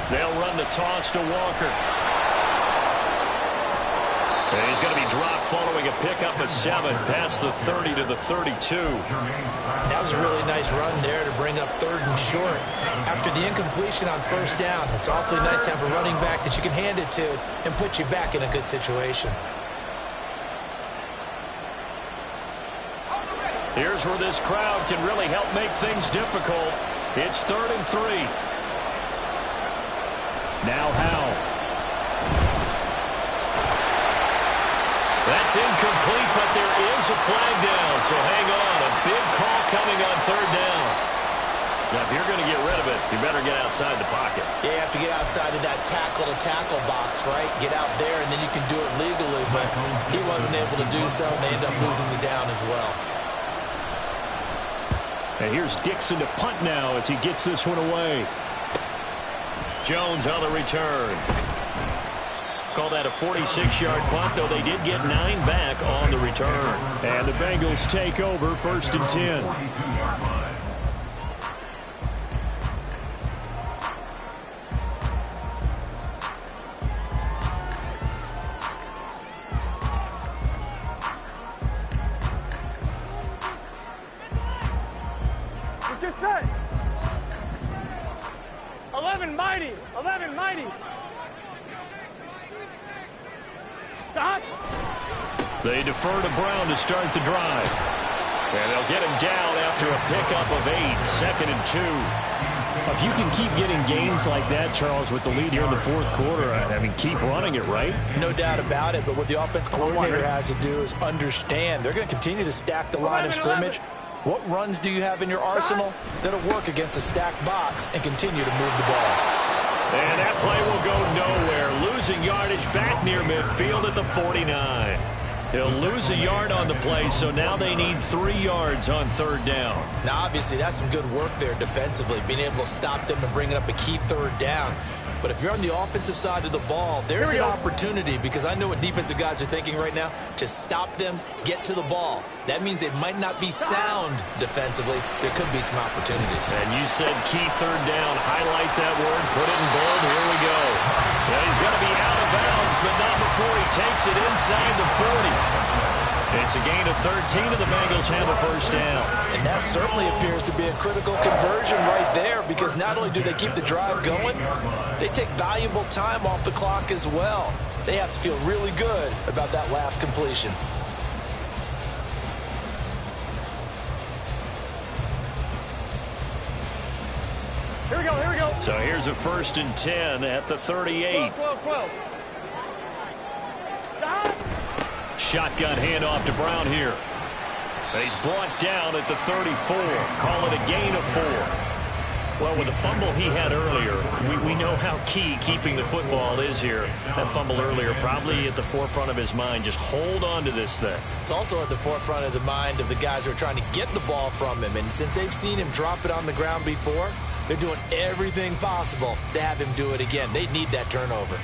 They'll run the toss to Walker. And he's going to be dropped following a pickup of 7 past the 30 to the 32. That was a really nice run there to bring up 3rd and short. After the incompletion on 1st down, it's awfully nice to have a running back that you can hand it to and put you back in a good situation. Here's where this crowd can really help make things difficult. It's 3rd and 3. Now Howell. That's incomplete, but there is a flag down, so hang on. A big call coming on 3rd down. Now, if you're going to get rid of it, you better get outside the pocket. Yeah, you have to get outside of that tackle-to-tackle box, right? Get out there, and then you can do it legally, but he wasn't able to do so, and they end up losing the down as well. And here's Dixon to punt now as he gets this one away. Jones on the return. Call that a 46-yard punt, though they did get 9 back on the return. And the Bengals take over 1st and 10. Let's get set. 11 mighty. 11 mighty. They defer to Brown to start the drive. And they'll get him down after a pickup of 8, 2nd and 2. If you can keep getting gains like that, Charles, with the lead here in the fourth quarter, I mean, keep running it, right? No doubt about it, but what the offense coordinator has to do is understand. They're going to continue to stack the line of scrimmage. What runs do you have in your arsenal that'll work against a stacked box and continue to move the ball? And that play will go nowhere. Losing yardage back near midfield at the 49. He'll lose a yard on the play, so now they need 3 yards on 3rd down. Now, obviously, that's some good work there defensively, being able to stop them and bringing up a key 3rd down. But if you're on the offensive side of the ball, there's an opportunity, because I know what defensive guys are thinking right now. Just stop them, get to the ball. That means they might not be sound defensively. There could be some opportunities. And you said key 3rd down. Highlight that word, put it in bold. Here we go. Now he's going to be out of bounds, but not before he takes it inside the 40. It's a gain of 13, and the Bengals have a 1st down. And that certainly appears to be a critical conversion right there, because not only do they keep the drive going, they take valuable time off the clock as well. They have to feel really good about that last completion. Here we go, here we go. So here's a 1st and 10 at the 38. 12. Stop. Shotgun handoff to Brown here. He's brought down at the 34. Call it a gain of 4. Well, with the fumble he had earlier, we know how key keeping the football is here. That fumble earlier probably at the forefront of his mind. Just hold on to this thing. It's also at the forefront of the mind of the guys who are trying to get the ball from him. And since they've seen him drop it on the ground before, they're doing everything possible to have him do it again. They need that turnover.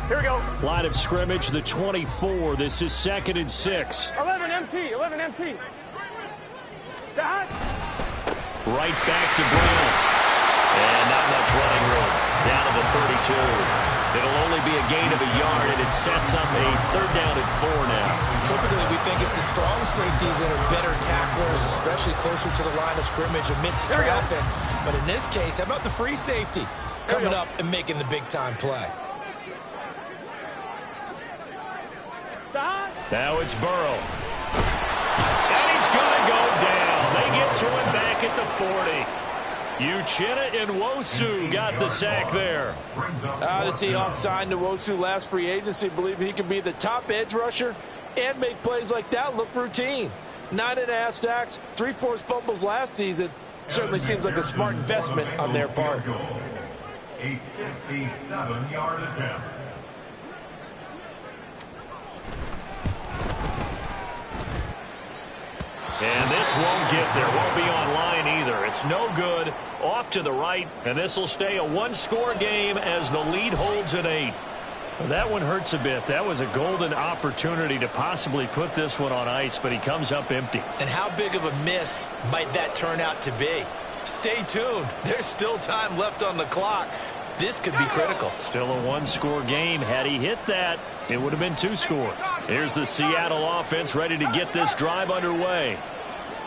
Here we go. Line of scrimmage, the 24. This is 2nd and 6. 11 MT. 11 MT. Stop. Right back to Brown. And not much running room. Down to the 32. It'll only be a gain of a yard, and it sets up a 3rd down and 4 now. Typically, we think it's the strong safeties that are better tacklers, especially closer to the line of scrimmage amidst traffic. But in this case, how about the free safety coming up and making the big-time play? Now it's Burrow. And he's going to go down. They get to him back at the 40. Uchenna and Nwosu got the sack there. The Seahawks signed Nwosu last free agency, believe he could be the top edge rusher and make plays like that look routine. 9.5 sacks, 3 forced fumbles last season. Certainly seems like a smart investment on their part. A 57-yard attempt. And this won't get there. Won't be on line either. It's no good. Off to the right. And this will stay a 1-score game as the lead holds at 8. Well, that one hurts a bit. That was a golden opportunity to possibly put this one on ice, but he comes up empty. And how big of a miss might that turn out to be? Stay tuned. There's still time left on the clock. This could be critical. Still a 1-score game. Had he hit that, it would have been 2 scores. Here's the Seattle offense ready to get this drive underway.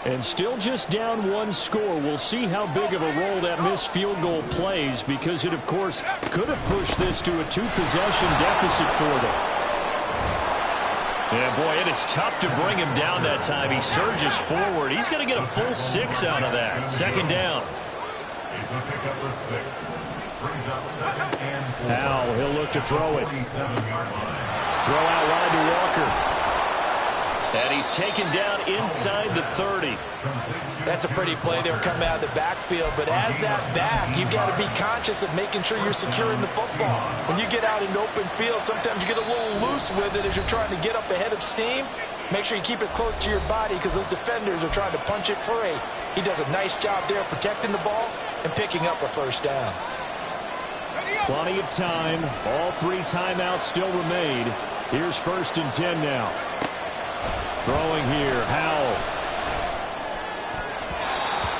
And still just down 1 score. We'll see how big of a role that missed field goal plays, because it, of course, could have pushed this to a 2-possession deficit for them. Yeah, boy, it is tough to bring him down that time. He surges forward. He's going to get a full 6 out of that. 2nd down. It's a pickup for 6. Brings up 2nd and 4. Now he'll look to throw it. 47-yard line. Throw out wide to Walker. And he's taken down inside the 30. That's a pretty play there coming out of the backfield. But as that back, you've got to be conscious of making sure you're securing the football. When you get out in open field, sometimes you get a little loose with it as you're trying to get up ahead of steam. Make sure you keep it close to your body because those defenders are trying to punch it free. He does a nice job there protecting the ball and picking up a 1st down. Plenty of time. All 3 timeouts still remain. Here's 1st and 10 now. Throwing here, Howell.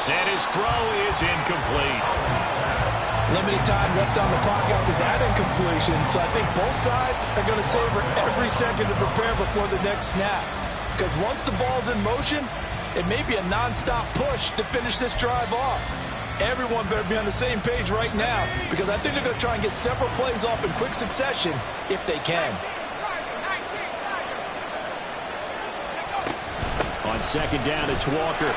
And his throw is incomplete. Limited time left on the clock after that incompletion, so I think both sides are going to savor every second to prepare before the next snap. Because once the ball's in motion, it may be a nonstop push to finish this drive off. Everyone better be on the same page right now, because I think they're going to try and get several plays off in quick succession if they can. On 2nd down, it's Walker.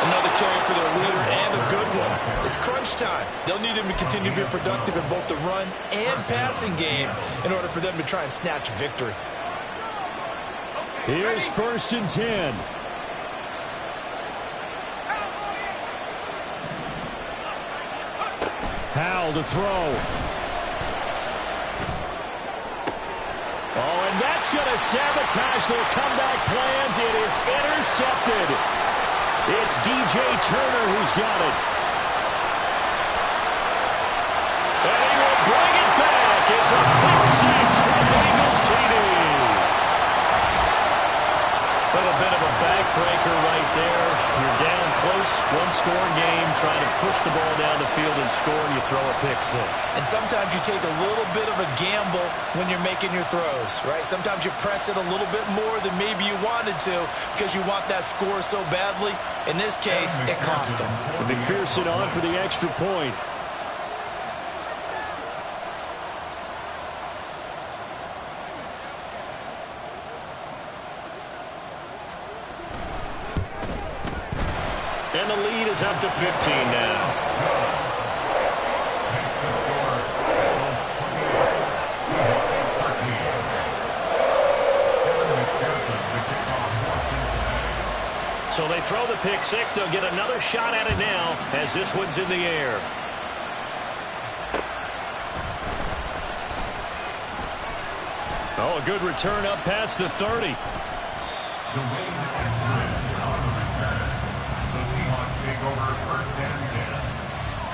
Another carry for their leader, and a good one. It's crunch time. They'll need him to continue to be productive in both the run and passing game in order for them to try and snatch a victory. Here's 1st and 10. Howell to throw. Oh, and that's going to sabotage their comeback plans. It is intercepted. It's DJ Turner who's got it. And he will bring it back. It's a pick 6 for Bengals TD. A little bit of a backbreaker right there. You're down close, 1-score game, trying to push the ball down the field and score, and you throw a pick 6. And sometimes you take a little bit of a gamble when you're making your throws, right? Sometimes you press it a little bit more than maybe you wanted to because you want that score so badly. In this case, it cost them. McPherson on for the extra point. And the lead is up to 15 now. So they throw the pick 6. They'll get another shot at it now as this one's in the air. Oh, a good return up past the 30. The Seahawks take over 1st and 10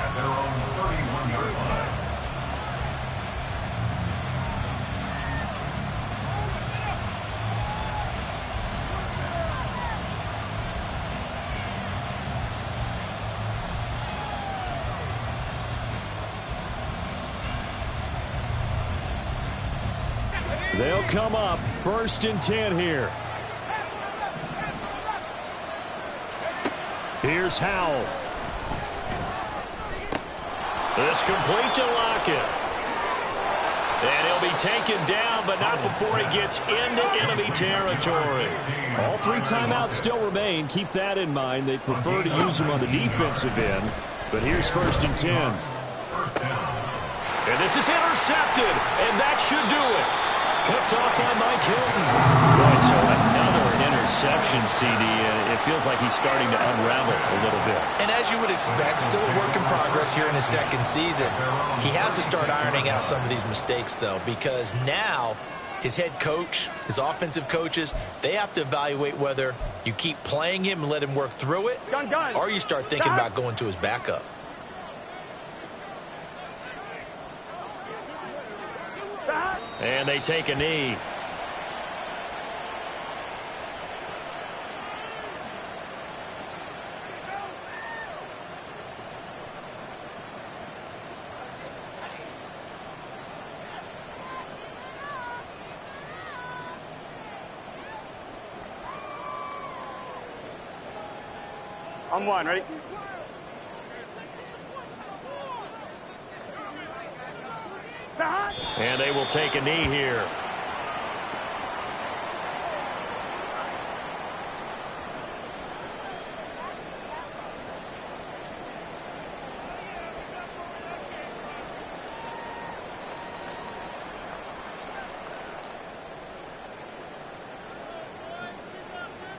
at their own 31-yard line. They'll come up 1st and 10 here. Here's Howell. This complete to Lockett. And he'll be taken down, but not before he gets into enemy territory. All 3 timeouts still remain. Keep that in mind. They prefer to use them on the defensive end. But here's 1st and 10. And this is intercepted, and that should do it. Picked off by Mike Hilton. Boy, so another interception, CD. It feels like he's starting to unravel a little bit. And as you would expect, still a work in progress here in his 2nd season. He has to start ironing out some of these mistakes, though, because now his head coach, his offensive coaches, they have to evaluate whether you keep playing him and let him work through it, or you start thinking about going to his backup. And they take a knee. I'm one, ready? And they will take a knee here.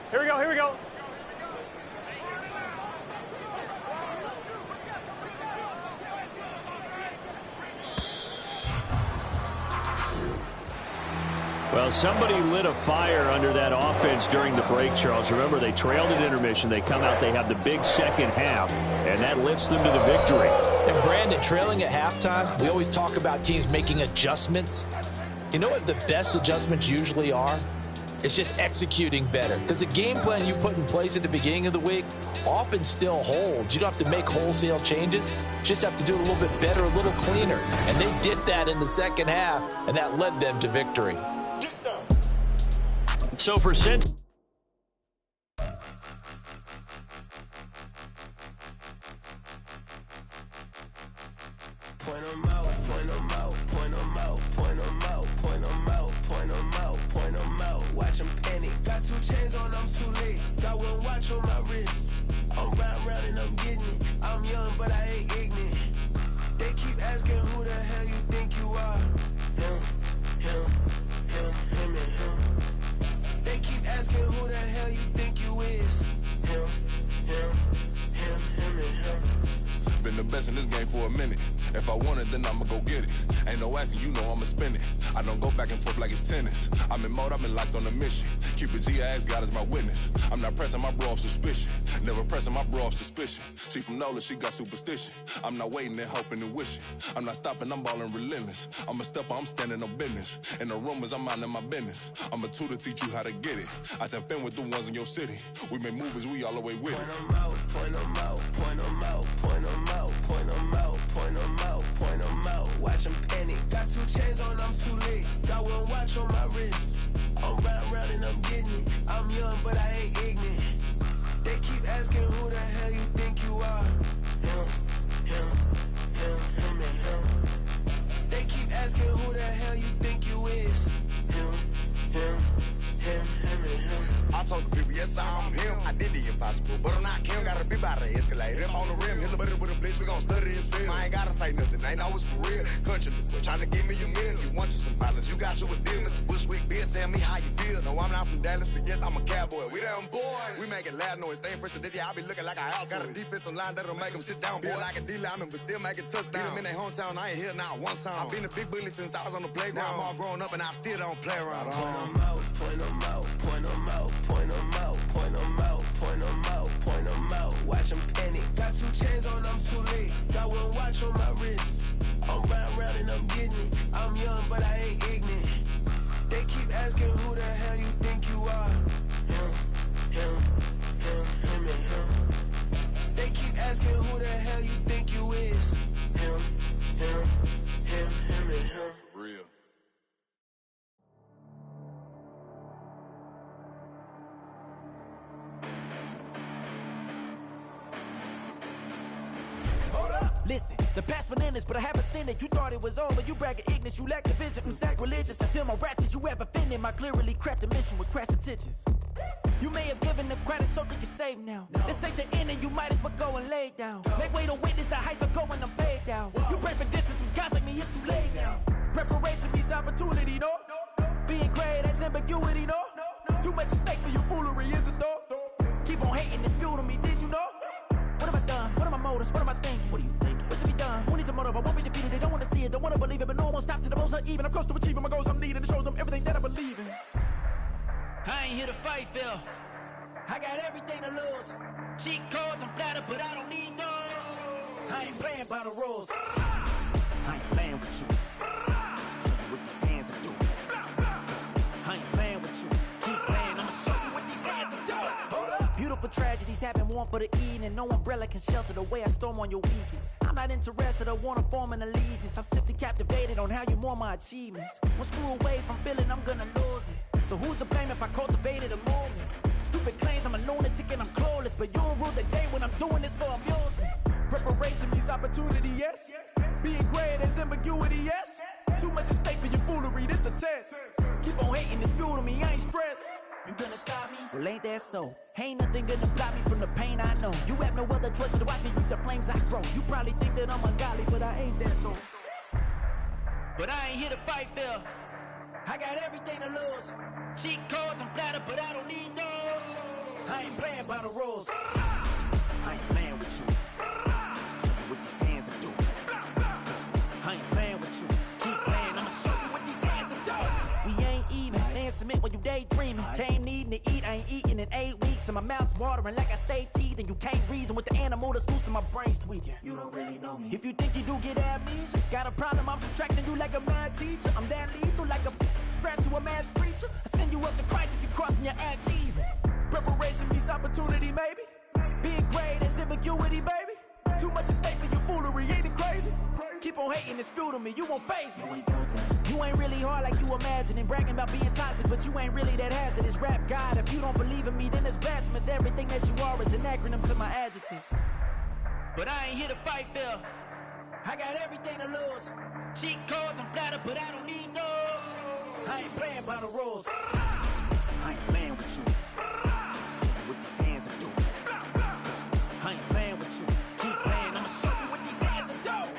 Here we go, here we go. Well, somebody lit a fire under that offense during the break, Charles. Remember, they trailed at intermission. They come out, they have the big second half, and that lifts them to the victory. And Brandon, trailing at halftime, we always talk about teams making adjustments. You know what the best adjustments usually are? It's just executing better. Because the game plan you put in place at the beginning of the week often still holds. You don't have to make wholesale changes. You just have to do it a little bit better, a little cleaner. And they did that in the second half, and that led them to victory. So for Point 'em out, point 'em out, point 'em out, point 'em out, point 'em out, point 'em out, point 'em out. Watch 'em panic. Got 2 chains on, I'm too late. Got 1 watch on my wrist. I'm round and I'm getting it. I'm young, but I ain't ignorant. They keep asking who the hell you think you are. Him, and him. They keep asking who the hell you think you is. Him, and him. Been the best in this game for a minute. If I want it, then I'ma go get it. Ain't no asking, you know I'ma spend it. I don't go back and forth like it's tennis. I'm in mode, I've been locked on a mission. Keep it G, I ask God as my witness. I'm not pressing my bro off suspicion. Never pressing my bro off suspicion. She from Nola, she got superstition. I'm not waiting and hoping and wishing. I'm not stopping, I'm balling relentless. I'm a stepper, I'm standing on business. In the rumors, I'm minding my business. I'm a tutor, teach you how to get it. I said, fin with the ones in your city. We make movies, we all the way with it. Point 'em out, point 'em out, point 'em out, point 'em out, point 'em out, point 'em out, point 'em out. Watch 'em panic. Got 2 chains on, I'm too late. Got 1 watch on my wrist. I'm round and I'm getting it. I'm young, but I ain't ignorant. They keep asking who the hell you think you are. Him, and him. They keep asking who the hell you think you is. Him, and him. I told the people, yes, I'm him. I did the impossible, but I'm not Kim. Gotta be by the escalator. I'm on the rim, hit the butter with a blitz. We gon' study this film. I ain't gotta say nothing, ain't know it's for real. Country, trying to give me a meal. You want you some violence, you got you a deal. Mr. Bushwick, Bill, tell me how you feel. No, I'm not from Dallas, but yes, I'm a cowboy. We them boys. We making loud noise. Staying fresh to this, I be looking like a house. Got a defensive line that'll make them sit down. Feel like a D-lineman, but still making touchdowns. Beat them in their hometown, I ain't here now one time. I've been a big bully since I was on the playground. I'm all grown up and I still don't play around. Point 'em out, point 'em out, point 'em out, point 'em out, point 'em out, point 'em out, point 'em out. Watch 'em panic. Got 2 chains on, I'm too late. Got 1 watch on my wrist. I'm round and I'm getting it. I'm young, but I ain't ignorant. They keep asking who the hell you think you are. Him, and him. They keep asking who the hell you think you is. Him, and him. Real. Listen, the past bananas, but I haven't seen it. You thought it was over, you bragging ignorance, you lack the vision. I'm sacrilegious, I feel my wrath. Did you ever offended? My clearly crafted mission with crass intentions. You may have given the credit so they can save now. No. This ain't the end and you might as well go and lay down. No. Make way to witness the heights are going, I'm paid down. Whoa. You pray for distance with guys like me, it's too late now. Preparation means opportunity, no? Being great, that's ambiguity, no? Too much at stake for your foolery, is it though? Keep on hating, it's fuel to me, did you know? What have I done? What are my motives? What am I thinking? What are you thinking? What should be done? Who needs a motive? I won't be defeated. They don't want to see it, don't want to believe it, but no one won't stop to the most uneven. I'm close to achieving my goals. I'm needing to show them everything that I believe in. I ain't here to fight, Phil. I got everything to lose. Cheat codes, I'm flattered, but I don't need those. I ain't playing by the rules. I ain't playing with you. Show you what these hands are doing. I ain't playing with you. Keep playing, I'ma show you what these hands are doing. Hold up. Beautiful tragedies happen, one for the evening. No umbrella can shelter the way I storm on your weekends. I'm not interested, I wanna form an allegiance. I'm simply captivated on how you more my achievements. One screw away from feeling I'm gonna lose it. So who's to blame if I cultivated a movement? Stupid claims I'm a lunatic and I'm clueless, but you'll rule the day when I'm doing this for amusement. Preparation means opportunity, yes. Being great is ambiguity, yes. Too much at stake for your foolery, this a test. Keep on hating, it's fuel to me, I ain't stressed. You gonna stop me? Well, ain't that so? Ain't nothing gonna block me from the pain I know. You have no other choice but to watch me reap the flames I grow. You probably think that I'm ungodly, but I ain't that though. But I ain't here to fight, Phil. I got everything to lose. Cheat codes, I'm flattered, but I don't need those. I ain't playing by the rules. I ain't playing with you. Show you what these hands are doing. I ain't playing with you. Keep playing, I'ma show you what these hands are doing. We ain't even. They ain't submit when you daydreaming. Came needing to eat, I ain't eating in 8 weeks. And my mouth's watering like I stay teeth. And you can't reason with the animal that's loose and my brain's tweaking. You don't really know me. If you think you do get amnesia, got a problem, I'm subtracting you like a mad teacher. I'm that lethal like a threat to a mass preacher. I send you up to Christ if you crossing your act evil. Preparation means opportunity, maybe. Being great is ambiguity, baby. Too much at stake for your foolery, ain't it crazy? Keep on hating, it's fuel to me, you won't faze me. You ain't really hard like you imagine and bragging about being toxic, but you ain't really that hazardous. Rap God, if you don't believe in me, then it's blasphemous. Everything that you are is an acronym to my adjectives. But I ain't here to fight, Phil. I got everything to lose. Cheat codes, I'm flattered, but I don't need those. I ain't playing by the rules. I ain't playing with you. Show you what these hands are doing. I ain't playing with you. Keep playing, I'ma show you what these hands are doing.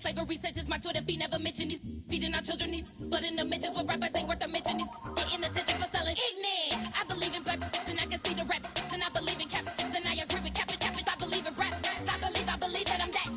Slavery sentences, my Twitter feed never mention these feeding our children these, but in the mentions what rappers ain't worth a mention these getting attention for selling ignorant. I believe in black and I can see the rap, and I believe in cap, and I agree with cap. I believe in rap, I believe that I'm that.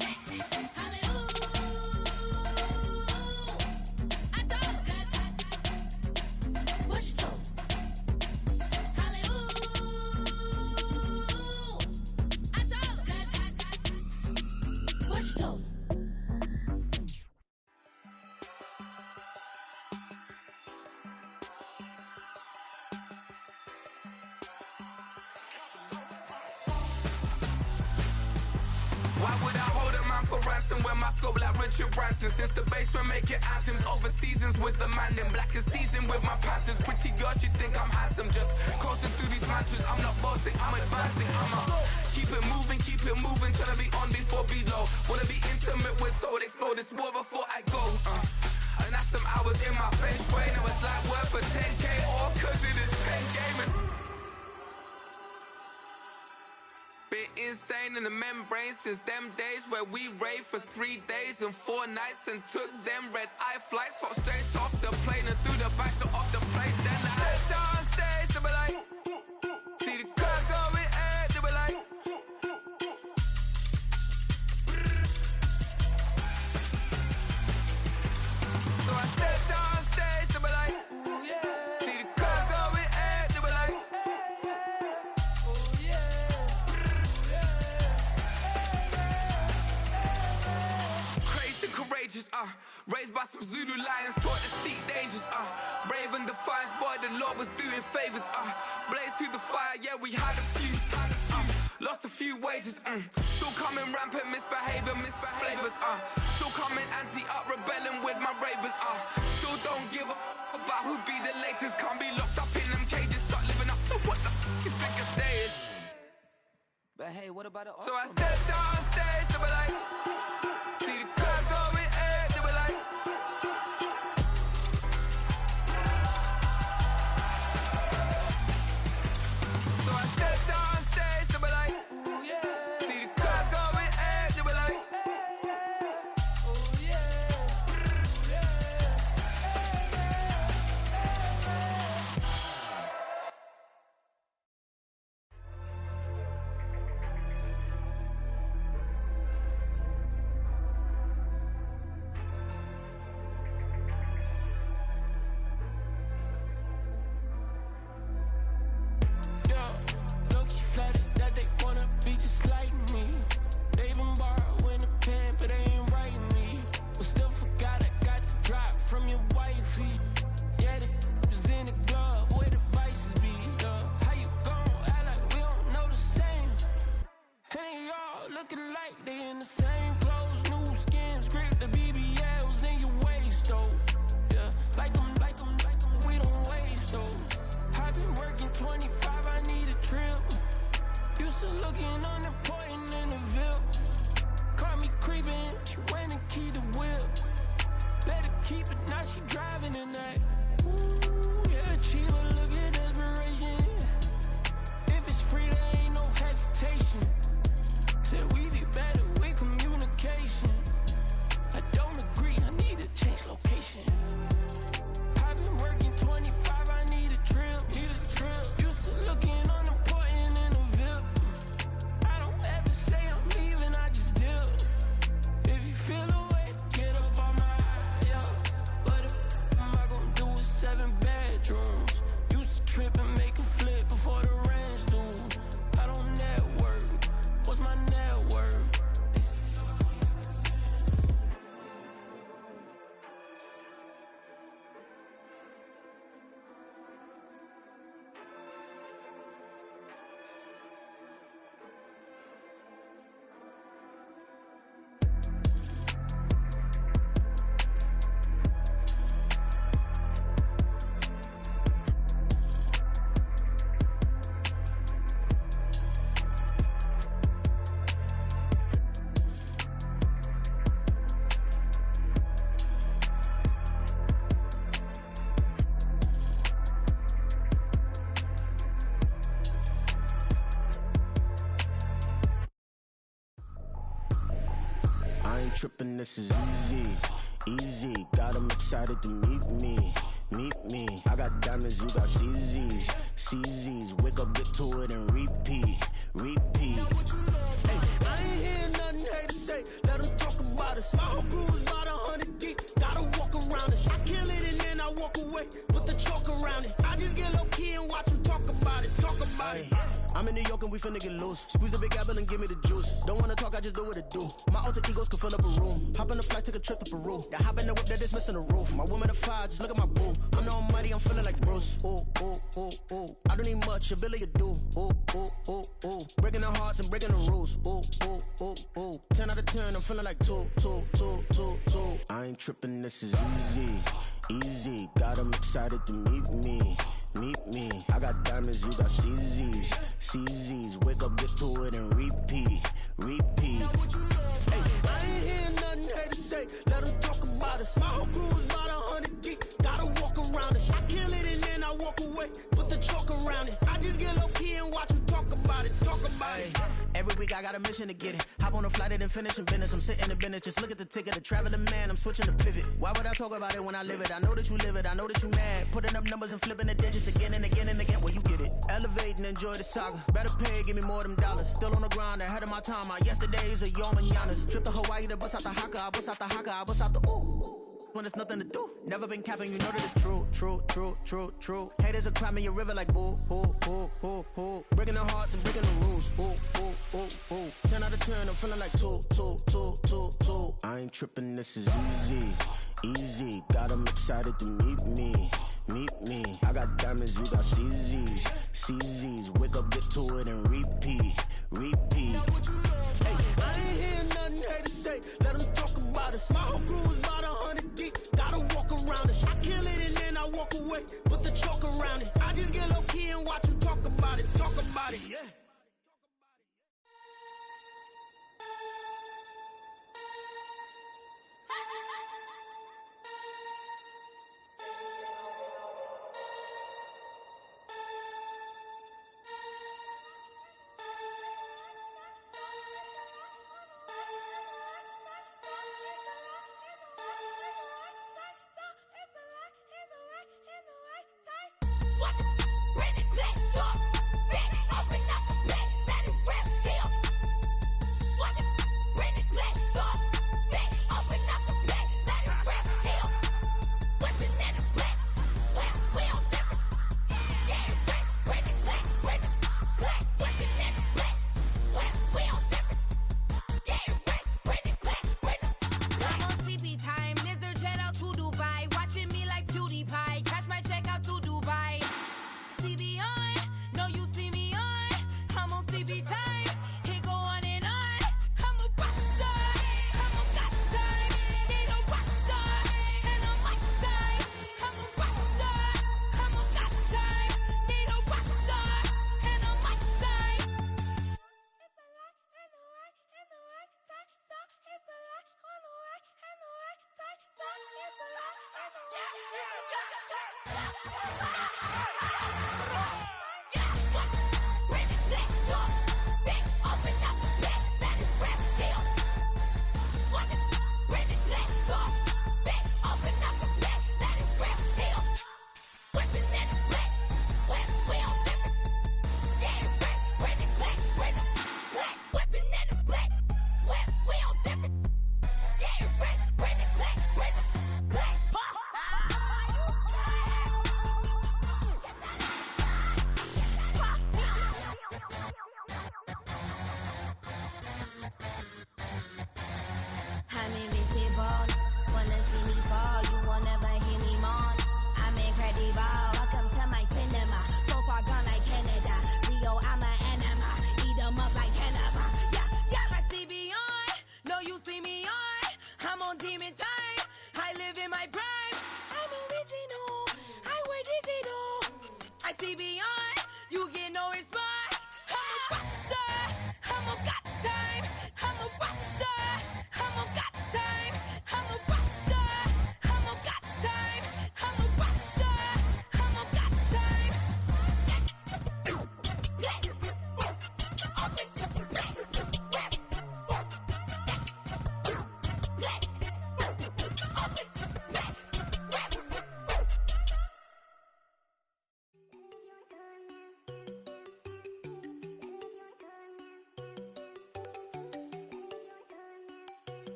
When my scope like Richard Branson, since the basement making anthems over seasons with the man, then black is teasing with my panthers. Pretty girl, she think I'm handsome, just coasting through these mantras. I'm not bossing, I'm advancing, I'ma keep it moving. moving, keep it moving, tryna be on before below. Wanna be intimate with soul, explode this war before I go. And that's some hours in my bench way. Now it's like work for 10K, all cause it is pen gaming. Been insane in the membrane since them days where we raved for 3 days and 4 nights and took them red eye flights, hot straight off the plane and through the back door of the place. Then I stepped on stage, they were like, see the crowd going ahead, they were like, so I stepped on stage, they were like, ooh yeah. See the crowd going ahead, they were like, oh yeah. Crazed and courageous, raised by some Zulu lions, taught to seek dangers, brave and defiant, boy, the Lord was doing favors, blaze through the fire, yeah, we had a few, lost a few wages, still coming rampant, misbehavior, flavors, still coming anti-up, rebelling with my ravers, still don't give a about who be the latest, can't be locked up in them cages, start living up to what the f*** you think a day is. But hey, what about the So I stepped on stage, they were like, see the crowd going ahead, they were like, so I stepped on stage, they were like, ooh yeah. See the crowd going ahead, they were like, oh yeah. Low-key flattered that they wanna be just like me. They been borrowing a pen, but they ain't writing me. But still forgot I got the drop from your wifey. Yeah, the was in the glove, where the vices be. How you gon' act like we don't know the same? Hey, y'all looking like they in the same clothes, new skin, script, the BBLs in your waist, though. Yeah, like them, we don't waste those. I've been working 25, I need a trip. Used to looking unimportant in the Ville. Caught me creeping, she went and keyed the whip. Let her keep it, now she driving in that. Ooh, yeah, Chiva, look at desperation. If it's free, there ain't no hesitation. Said we be better with communication. I don't agree, I need to change location. I've been working 25, I need a trip. Used to looking unimportant in the VIP. I don't ever say I'm leaving, I just dip. If you feel away, get up on my yeah. What am I gonna do with 7 bedrooms? Used to trip and make a flip before the rent's due. I don't network, what's my net worth? I ain't tripping, this is easy. Got them excited to meet me. I got diamonds, you got CZs. Wake up, get to it, and repeat. Hey, I ain't hearing nothing hate to say. Let them talk about us. My whole crew is about 100 deep. Gotta walk around it. I kill it and then I walk away with the chalk around it. I just get low key and watch them talk about it. I'm in New York and we finna get loose. Squeeze the big apple and give me the juice. Don't wanna talk, I just do what it do. My alter egos can fill up a room. Hop on the flight, take a trip to Peru. That hop in the whip that is missing the roof. My woman a fire, just look at my boo. I'm no money, I'm feeling like Bruce. Ooh. I don't need much, ability to do. Ooh. Breaking the hearts and breaking the rules. Ooh. 10 out of 10, I'm feeling like two. I ain't tripping, this is easy. Got them excited to meet me. I got diamonds, you got CZs. Wake up, get to it, and repeat. Every week I got a mission to get it. Hop on a flight and then finish in business. I'm sitting in business, just look at the ticket. A traveling man, I'm switching to pivot. Why would I talk about it when I live it? I know that you live it, I know that you mad. Putting up numbers and flipping the digits again and again and again. Well, you get it. Elevate and enjoy the saga. Better pay, give me more of them dollars. Still on the grind, ahead of my time. My yesterdays are your mananas. Trip to Hawaii to bust out the haka. I bust out the haka, I bust out the ooh. When there's nothing to do. Never been capping, you know that it's true, true, true, true, true. Haters are climbing your river like boo, boo, boo, boo, boo. Breaking their hearts and breaking the rules. Ooh, ooh, ooh, ooh. 10 out of 10, I'm feeling like 2, 2, 2, 2, 2. I ain't tripping, this is easy, easy. Got 'em excited to meet me, meet me. I got diamonds, you got CZs, CZs. Wake up, get to it and repeat, repeat. Hey, I ain't hearing nothing haters say. Let them talk about us. My whole crew is about 100 deep. Gotta walk around it. I kill it and then I walk away. Put the chalk around it. I just get low key and watch them talk about it. Talk about it, yeah.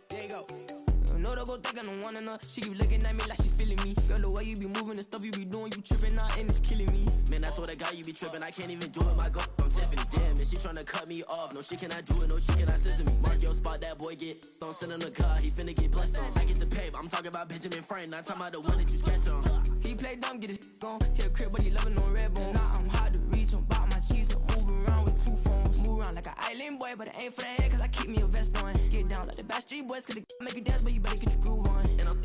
There you go. No, don't go think I don't wanna know. She keep looking at me like she feeling me. Girl, the way you be moving, the stuff you be doing, you tripping out and it's killing me. Man, that's what I got, you be tripping. I can't even do it, my girl. I'm Tiffany, damn, and she tryna cut me off. No, she cannot do it, no, she cannot scissor me. Mark your spot, that boy get don't send him the car, he finna get blessed on. I get the pay, but I'm talking about Benjamin Franklin, not talking about the one that you sketch on. He play dumb, get his on. He a crib, but he loving on red bone. Now I'm hard to reach, I'm about my cheese, I'm moving around with 2 phones. Move around like an island boy, but it ain't for the head, cause I keep me a vest on. Get down like the Backstreet Boys, cause it make you dance, but you better get your groove on. And I'm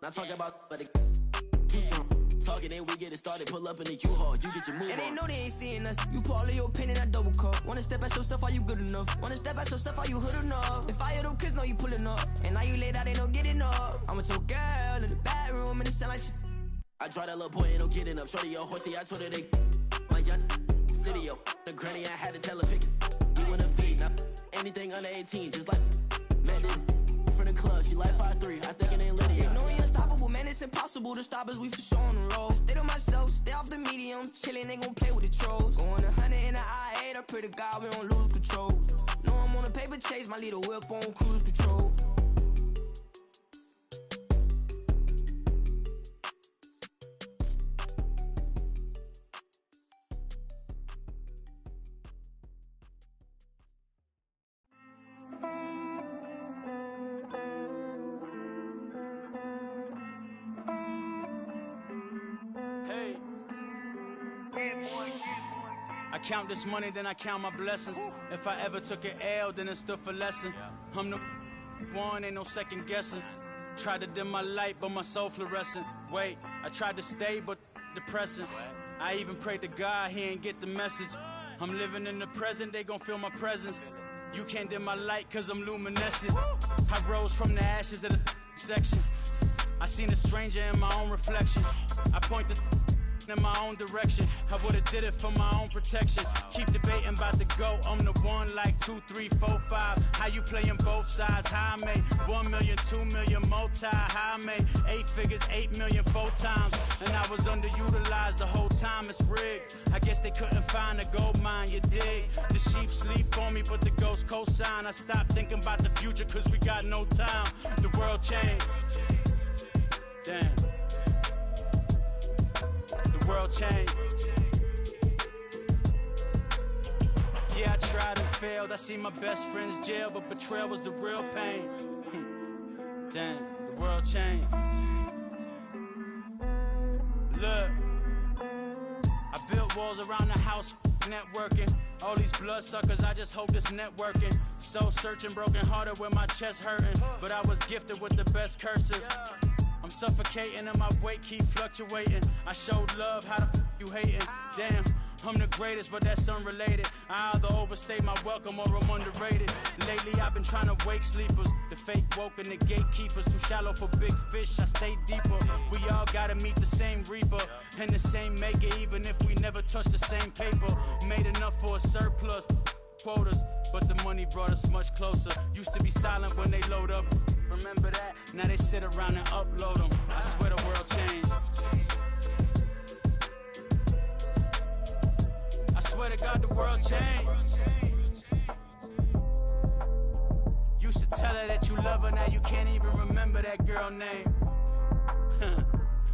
not talking about, but it too strong. Talking and we get it started, pull up in the U-Haul, you get your move and on. they know they ain't seeing us. You put all of your pen in that double cup. Wanna step at yourself, are you good enough? Wanna step at yourself, are you hood enough? If I hear them kids, know you pulling up. And now you laid out, they don't get enough. I'm with your girl in the bedroom, and it sound like shit. I draw that little boy, ain't no getting up. Shorty, your horsey, I told her they my young granny, I had to tell her pick it. You in a feed, now anything under 18, just like man, this from the club, she like 5'3", I think it ain't Lydia. They know we unstoppable, man, it's impossible to stop us, we for sure on the road. Stay to myself, stay off the medium, chillin', they gon' play with the trolls. Going 100 in the I-8, I pray to God we don't lose control. Know I'm on a paper chase, my little whip on cruise control. I count this money, then I count my blessings. If I ever took an L, then it stood for lesson. I'm the one, ain't no second guessing. Tried to dim my light, but my soul fluorescent. Wait, I tried to stay, but depressing. I even prayed to God, he ain't get the message. I'm living in the present, they gon' feel my presence. You can't dim my light, cause I'm luminescent. I rose from the ashes of the section. I seen a stranger in my own reflection. I point the in my own direction. I would've did it for my own protection. Keep debating about the go. I'm the one like 2, 3, 4, 5. How you playing both sides? How I made 1 million, 2 million, multi. How I made 8 figures, 8 million, 4 times. And I was underutilized the whole time. It's rigged. I guess they couldn't find a gold mine. You dig? The sheep sleep on me, but the ghost cosign. I stopped thinking about the future, cause we got no time. The world changed. Damn. The world changed. Yeah, I tried and failed. I seen my best friends jail, but betrayal was the real pain. Damn, the world changed. Look, I built walls around the house, networking. All these bloodsuckers, I just hope this networking. Soul searching, broken hearted with my chest hurting. But I was gifted with the best curses. I'm suffocating and my weight keep fluctuating. I showed love, how the you hating? Damn, I'm the greatest, but that's unrelated. I either overstay my welcome or I'm underrated. Lately I've been trying to wake sleepers. The fake woke and the gatekeepers. Too shallow for big fish, I stay deeper. We all gotta meet the same reaper and the same maker, even if we never touch the same paper. Made enough for a surplus quotas, but the money brought us much closer. Used to be silent when they load up. Remember that? Now they sit around and upload them. I swear the world changed. I swear to God the world changed. Used to tell her that you love her, now you can't even remember that girl name.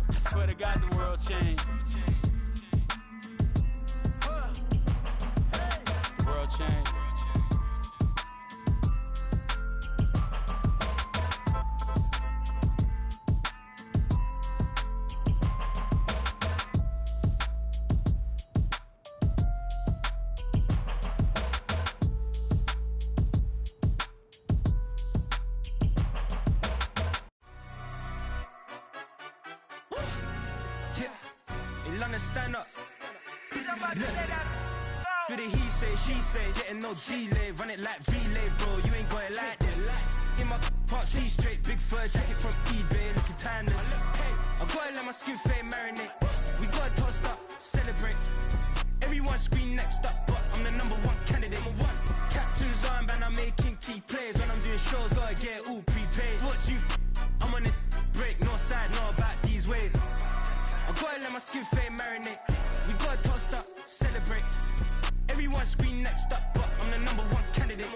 I swear to God the world changed. The world changed. Stand up. Do the he say, she say, getting no delay. Run it like relay, bro. You ain't got it like this. In my part C straight, big fur jacket from eBay, looking timeless. I gotta let my skin fade marinate. We gotta toast up, celebrate. Everyone scream next up, but I'm the #1 candidate. Captain's armband, I'm making key plays. When I'm doing shows, gotta get it all prepaid. What you? I'm on it break, no side, no about these ways. I gotta let my skin fade marinate. We gotta toast up, celebrate. Everyone scream next up, but I'm the #1 candidate.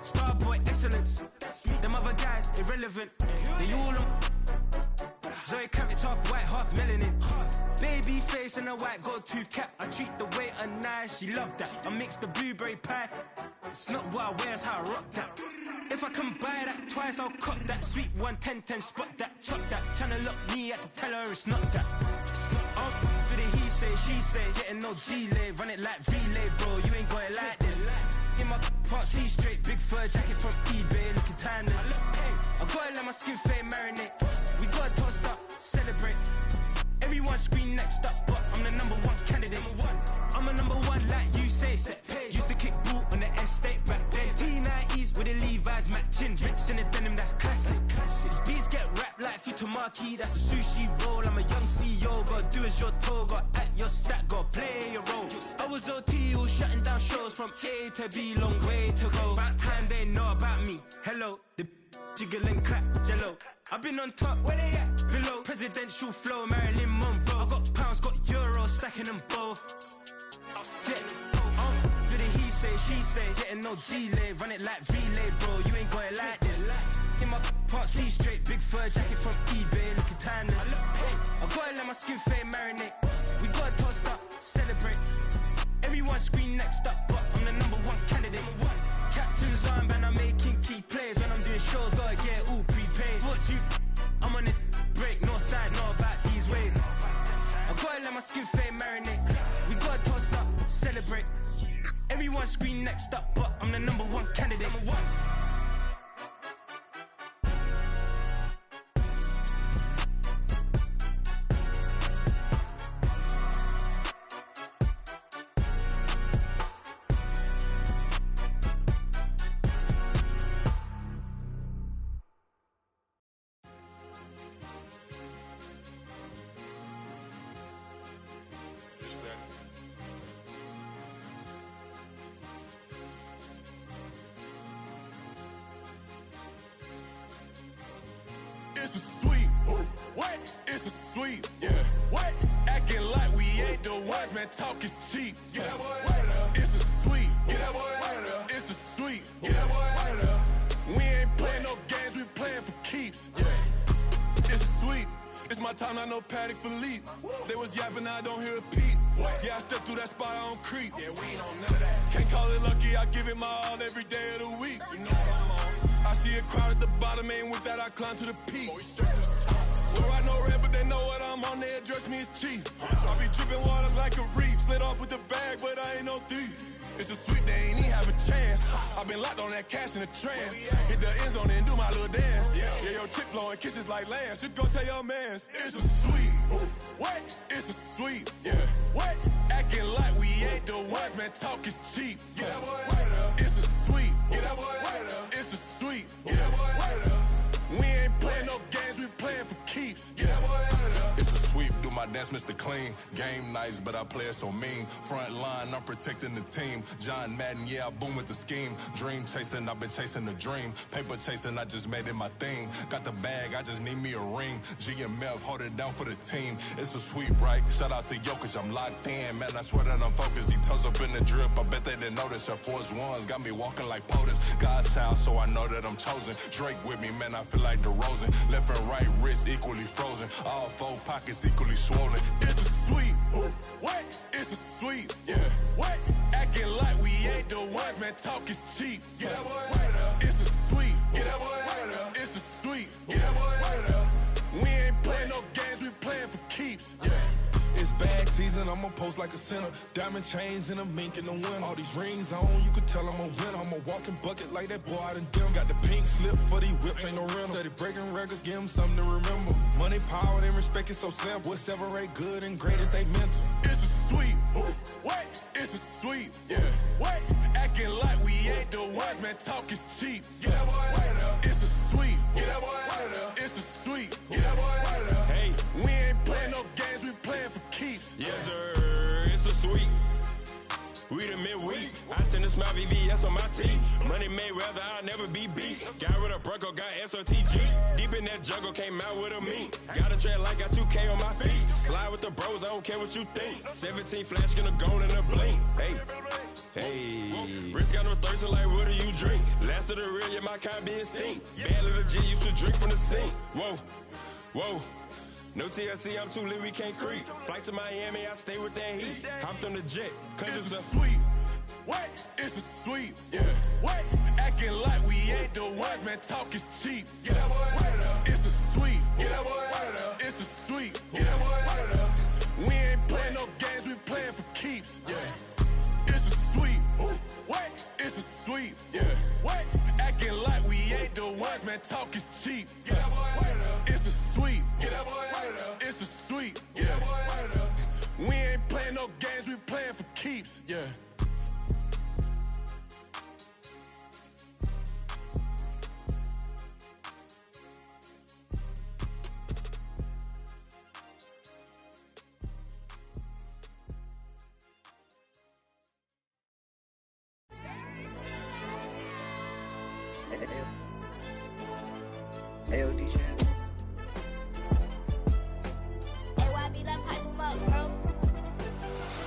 Starboy excellence. Them other guys irrelevant. They all on. Zoe Camp, it's half white, half melanin. Baby face and a white gold tooth cap. I treat the waiter nice, she love that. I mix the blueberry pie. It's not what I wear, it's how I rock that. If I can buy that twice, I'll cut that. Sweet 110, spot that, chop that. Tryna look me at to tell her it's not that. Oh, do the he say, she say, getting no delay. Run it like relay, bro, you ain't got it like this. In my part C straight, big fur jacket from eBay, looking timeless. I gotta let my skin fade marinate. We gotta toast up, celebrate. Everyone scream next up, but I'm the #1 candidate. I'm a #1 like you say, set page. Used to kick ball on the estate back then. T90s with the Levi's matching. Rips in the denim, that's classic. Beats get wrapped like Futamaki, that's a sushi roll. I'm a young CEO, gotta do as you're told. Gotta act your stat, gotta play your role. I was OT, all shut goes from A to B, long way to go. About time they know about me. Hello, the jiggle and clap, jello. I've been on top, where they at? Below. Presidential flow, Marilyn Monroe. I got pounds, got euros, stacking them both. Do the he say, she say, getting no delay. Run it like relay, bro, you ain't got it like this. In my part C straight, big fur jacket from eBay, looking timeless. I gotta let my skin fade marinate. We gotta toast up, celebrate. Everyone scream next up, but I'm the #1 candidate. Captain's armband, I'm making key plays. When I'm doing shows, gotta get all prepaid. What you? I'm on it, break, no side, know about these ways. I gotta let my skin fade marinate. We gotta toast up, celebrate. Everyone scream next up, but I'm the #1 candidate. It's a sweep. What? It's a sweep. Yeah. What? Acting like we ain't the ones, man. Talk is cheap. Get that boy out of there. It's a sweep. Get that boy out of there. It's a sweep. Get that boy out of there. We ain't playing no games, we playing for keeps. Yeah. It's a sweep. It's my time, not no Paddock Philippe. They was yapping, I don't hear a peep. Yeah, I step through that spot, I don't creep. Yeah, we ain't on none of that. Can't call it lucky, I give it my all every day of the week. You know what I'm on. I see a crowd at the bottom, and with that I climb to the peak. Don't ride no red, but they know what I'm on, they address me as chief. I be dripping water like a reef, slid off with the bag, but I ain't no thief. It's a sweep, they ain't even have a chance. I been locked on that cash in a trance. Hit the end zone and do my little dance. Yeah, your chick blowing kisses like Lance. You go tell your mans. It's a sweep. What? It's a sweep. Yeah. What? Acting like we ain't the ones, man. Talk is cheap. Get that boy out of there. It's a sweep. Get that boy out of there. It's a sweep. Get that boy out of there. We ain't playing no games, we playing for keeps. Get that boy out of there. It's a sweep. Do my dance, Mr. Clean. Game nice, but I play it so mean. Front line, I'm protecting the team. John Madden, yeah, I boom with the scheme. Dream chasing, I've been chasing the dream. Paper chasing, I just made it my thing. Got the bag, I just need me a ring. G and Mev, hold it down for the team. It's a sweep, right? Shout out to Jokic, I'm locked in. Man, I swear that I'm focused. He toes up in the drip, I bet they didn't notice. Her force ones got me walking like POTUS. God's child, so I know that I'm chosen. Drake with me, man, I feel like DeRozan. Left and right wrist equally frozen. All four pockets equally swollen. It's a sweep. What? It's a sweep. Yeah. What? Acting like we ain't the ones, man. Talk is cheap. Get that boy out of there. It's a sweep. Get that boy out of there. It's a sweep. Get that boy out of there. We ain't playing no games, we playing for keeps. Yeah. It's bag season, I'ma post like a sinner. Diamond chains and a mink in the winter. All these rings on, you could tell I'm a winner. I'm a walking bucket like that boy out in Denver. Got the pink slip for these whips, ain't no rental. Steady breaking records, give them something to remember. Money, power, and respect is so simple. What separate good and great is they mental. It's a sweep. What? It's a sweep. Yeah. What? Acting like we ain't the ones, man. Talk is cheap. Get that boy out of there. It's a sweep. Get that boy out of there. It's a sweep. Get that boy out of there. Hey, we ain't playing no games, we playing for keeps. Yes, sir. It's a sweep. We the midweek. I tend to smile VVS on my teeth. Money made rather I'll never be beat. Got rid of Bronco, got SOTG. Deep in that jungle, came out with a meat. Got a trail like got 2K on my feet. Slide with the bros, I don't care what you think. 17 flash, gonna go in a blink. Hey, hey. Wrist got no thirst, like what do you drink? Last of the real, yeah, my kind be extinct. Bad little G used to drink from the sink. Whoa, whoa. No TLC, I'm too lit, we can't creep. Flight to Miami, I stay with that heat. Hopped on the jet, cause it's a sweep. What? It's a sweep. Yeah. What? Acting like we ain't the ones, man. Talk is cheap. Get that boy out of there. It's a sweep. Get that boy out of there. It's a sweep. Get that boy out of there. We ain't playing no games, we playing for keeps. Yeah. It's a sweep. What? It's a sweep. Yeah. What? Acting like we ain't the ones, man. Talk is cheap. Get that boy out of there. It's a sweep. Get that boy out of there. It's a sweep. Get that boy out of there. We ain't playing no games, we playing for keeps. Yeah. AOD channel. AYB, let pipe him up, bro.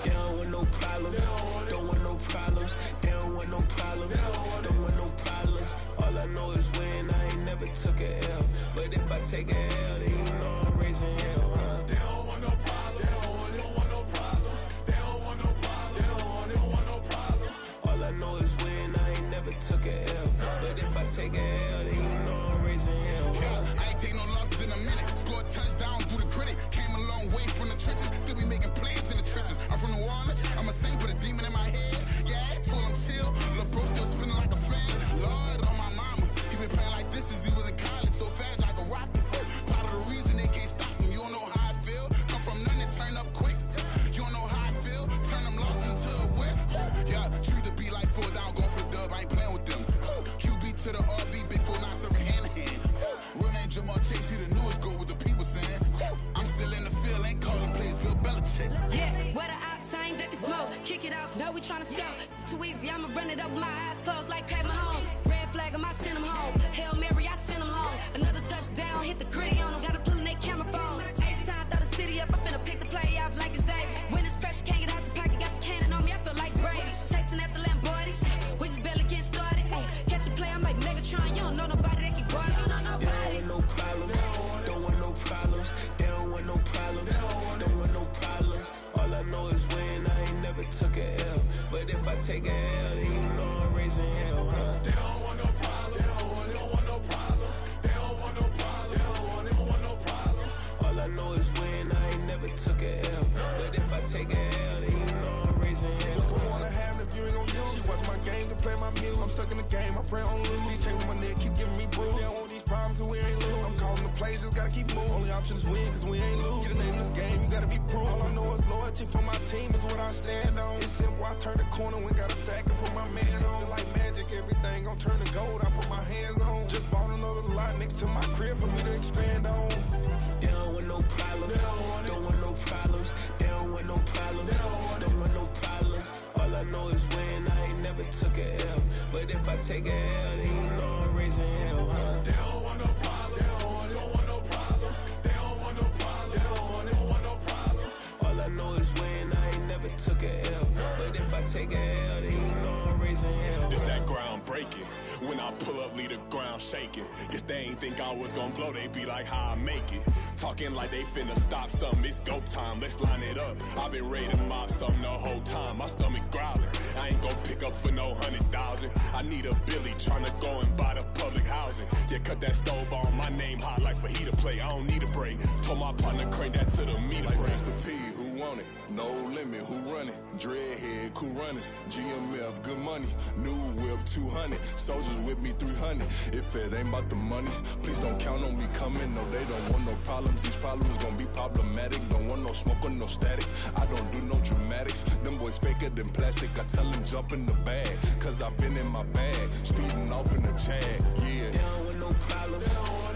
They don't want no problems. Don't want no problems. They don't want no problems. Don't want no problems. All I know is win. I ain't never took a L. But if I take a L, then you know I'm raising hell, huh? They don't want no problems. They don't want no problems. They don't want no problems. They don't want no problems. All I know is win. I ain't never took a L. But if I take a L, then you know I'm raising hell, huh? Yeah, I ain't take no losses in a minute. Scored touchdown through the critic. Came a long way from the trenches. Still be making plays in the trenches. I'm from New Orleans. I'm a saint with a demon in my head. Yeah, I told him chill. Lil' bro still spinning like a fan. Lord on my mama. He been playing like this since he was in college. So fast like a rocket. Part of the reason they can't stop him. You don't know how I feel. Come from nothing, turn up quick. You don't know how I feel. Turn them losses into a win. Yeah, treat the beat like 4 down. Going for the dub. I ain't playing with them. QB to the RB. Big 4 not serving hand to hand. Real name Jamal Chase. He the newest goal with the people saying. I'm still in the field. Ain't calling plays. Bill Belichick. Yeah, where the ops, I ain't ducking smoke. Kick it off, know we tryna scout. Too easy, I'ma run it up with my eyes closed like Pat Mahomes. Red flag, I send him home. Hail Mary, I send him long. Another touchdown, hit the gritty on him. Gotta pull in they camera phones. H-time, throw the city up. I finna pick the play off like it's Xavier. When it's pressure, can't get out the pocket. Got the cannon on me, I feel like Brady. Chasing after Lamborghini. We just barely get started. Ay, catch a play, I'm like Megatron. You don't know nobody that can guard it. You don't know nobody. They don't want no problems. Don't want no problems. They don't want no problems. Don't want no problems. All I know is win. I ain't never took a L. But if I take a L, then you know I'm raising hell, huh? They don't want no problems. They don't want no problems. They don't want no problems. They don't want no problems. All I know is win. I ain't never took a L. But if I take a L, then you know I'm raising hell. What's the point of having if you ain't gon' use? She watch my games and play my music. I'm stuck in the game. I pray on lose. These chains on my neck keep giving me bruise. They don't want these problems cause we ain't lose. I'm calling the plays, just gotta keep moving. Only option is win cause we ain't lose. Get the name of this game, you gotta be proof. All I know is loyalty for my team is what I stand on. It's simple, I turn the corner when got a sack and put my man on. Like magic, everything gon' turn to gold. I put my hands on. Just bought another lot next to my crib for me to expand on. They don't want no problems. Don't want no problems. They don't want no problems. Don't want no problems. All I know is win. I ain't never took a L. But if I take a L, then you know I'm raising hell, huh? They don't want no problems. They don't want no problems. They don't want no problems. They don't want no problems. All I know is win. I ain't never took a L. But if I take a L, then you know I'm raising hell. It's that ground breaking. When I pull up, leave the ground shaking. Guess they ain't think I was gonna blow, they be like, how I make it. Talking like they finna stop something, it's go time, let's line it up. I've been ready to mop something the whole time, my stomach growling. I ain't gon' pick up for no 100,000. I need a Billy tryna go and buy the public housing. Yeah, cut that stove on, my name hot like fajita play. I don't need a break. Told my partner crank that to the meter like break. Mr. P, who want it? No limit, who run it? Dreadhead, cool runners. GMF, good money. New whip, 200. Soldiers with me, 300. If it ain't about the money, please don't count on me coming. No, they don't want no problems. These problems gon' be problematic. Don't want no smoke or no static. I don't do no dramatics. Them boys faker than plastic. I tell them jump in the bag, cause I've been in my bag. Speeding off in the Jag, yeah. They don't want no problems.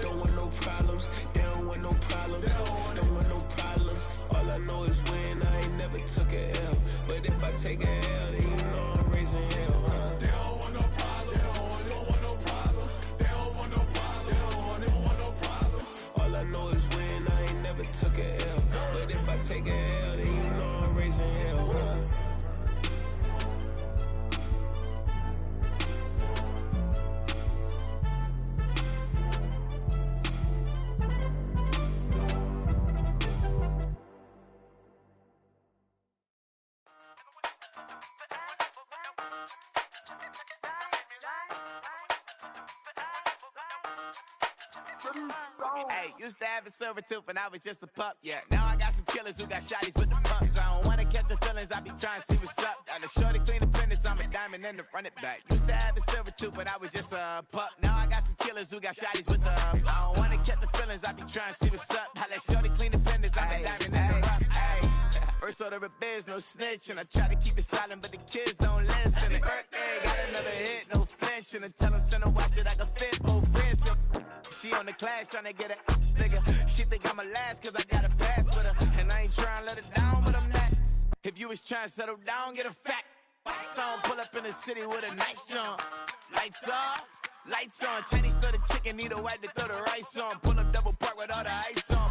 Don't want no problems. They don't want no problems. Don't want no problems. All I know is win. I ain't never took a L. But if I take a L, then you know I'm raising hell, huh? They don't want no problems. They don't want no problems. They don't want no problems. They don't want no problems. All I know is win. I ain't never took a L. But if I take a L, then you know I'm raising hell, huh? Hey, used to have a silver tooth when I was just a pup, yeah. Now I got some killers who got shotties with the pumps. I don't wanna catch the feelings, I be trying to see what's up. Got a shorty clean the fitness, I'm a diamond and to run it back. Used to have a silver tooth when I was just a pup. Now I got some killers who got shotties with the I don't wanna catch the feelings, I be trying to see what's up. I let shorty clean the fitness, I'm a diamond and to run it. First order of biz, no snitch, and I try to keep it silent, but the kids don't listen. And birthday, got another hit, no flinch, and I tell them send a watch that I can fit both wrists. She on the class tryna get a nigga. She think I'm a last cause I got a pass with her. And I ain't tryna let her down, but I'm not. If you was tryna settle down, get a fat. Song pull up in the city with a nice jump. Lights off, Lights on, Chinese throw the chicken, need a wipe to throw the rice on. Pull up double park with all the ice on.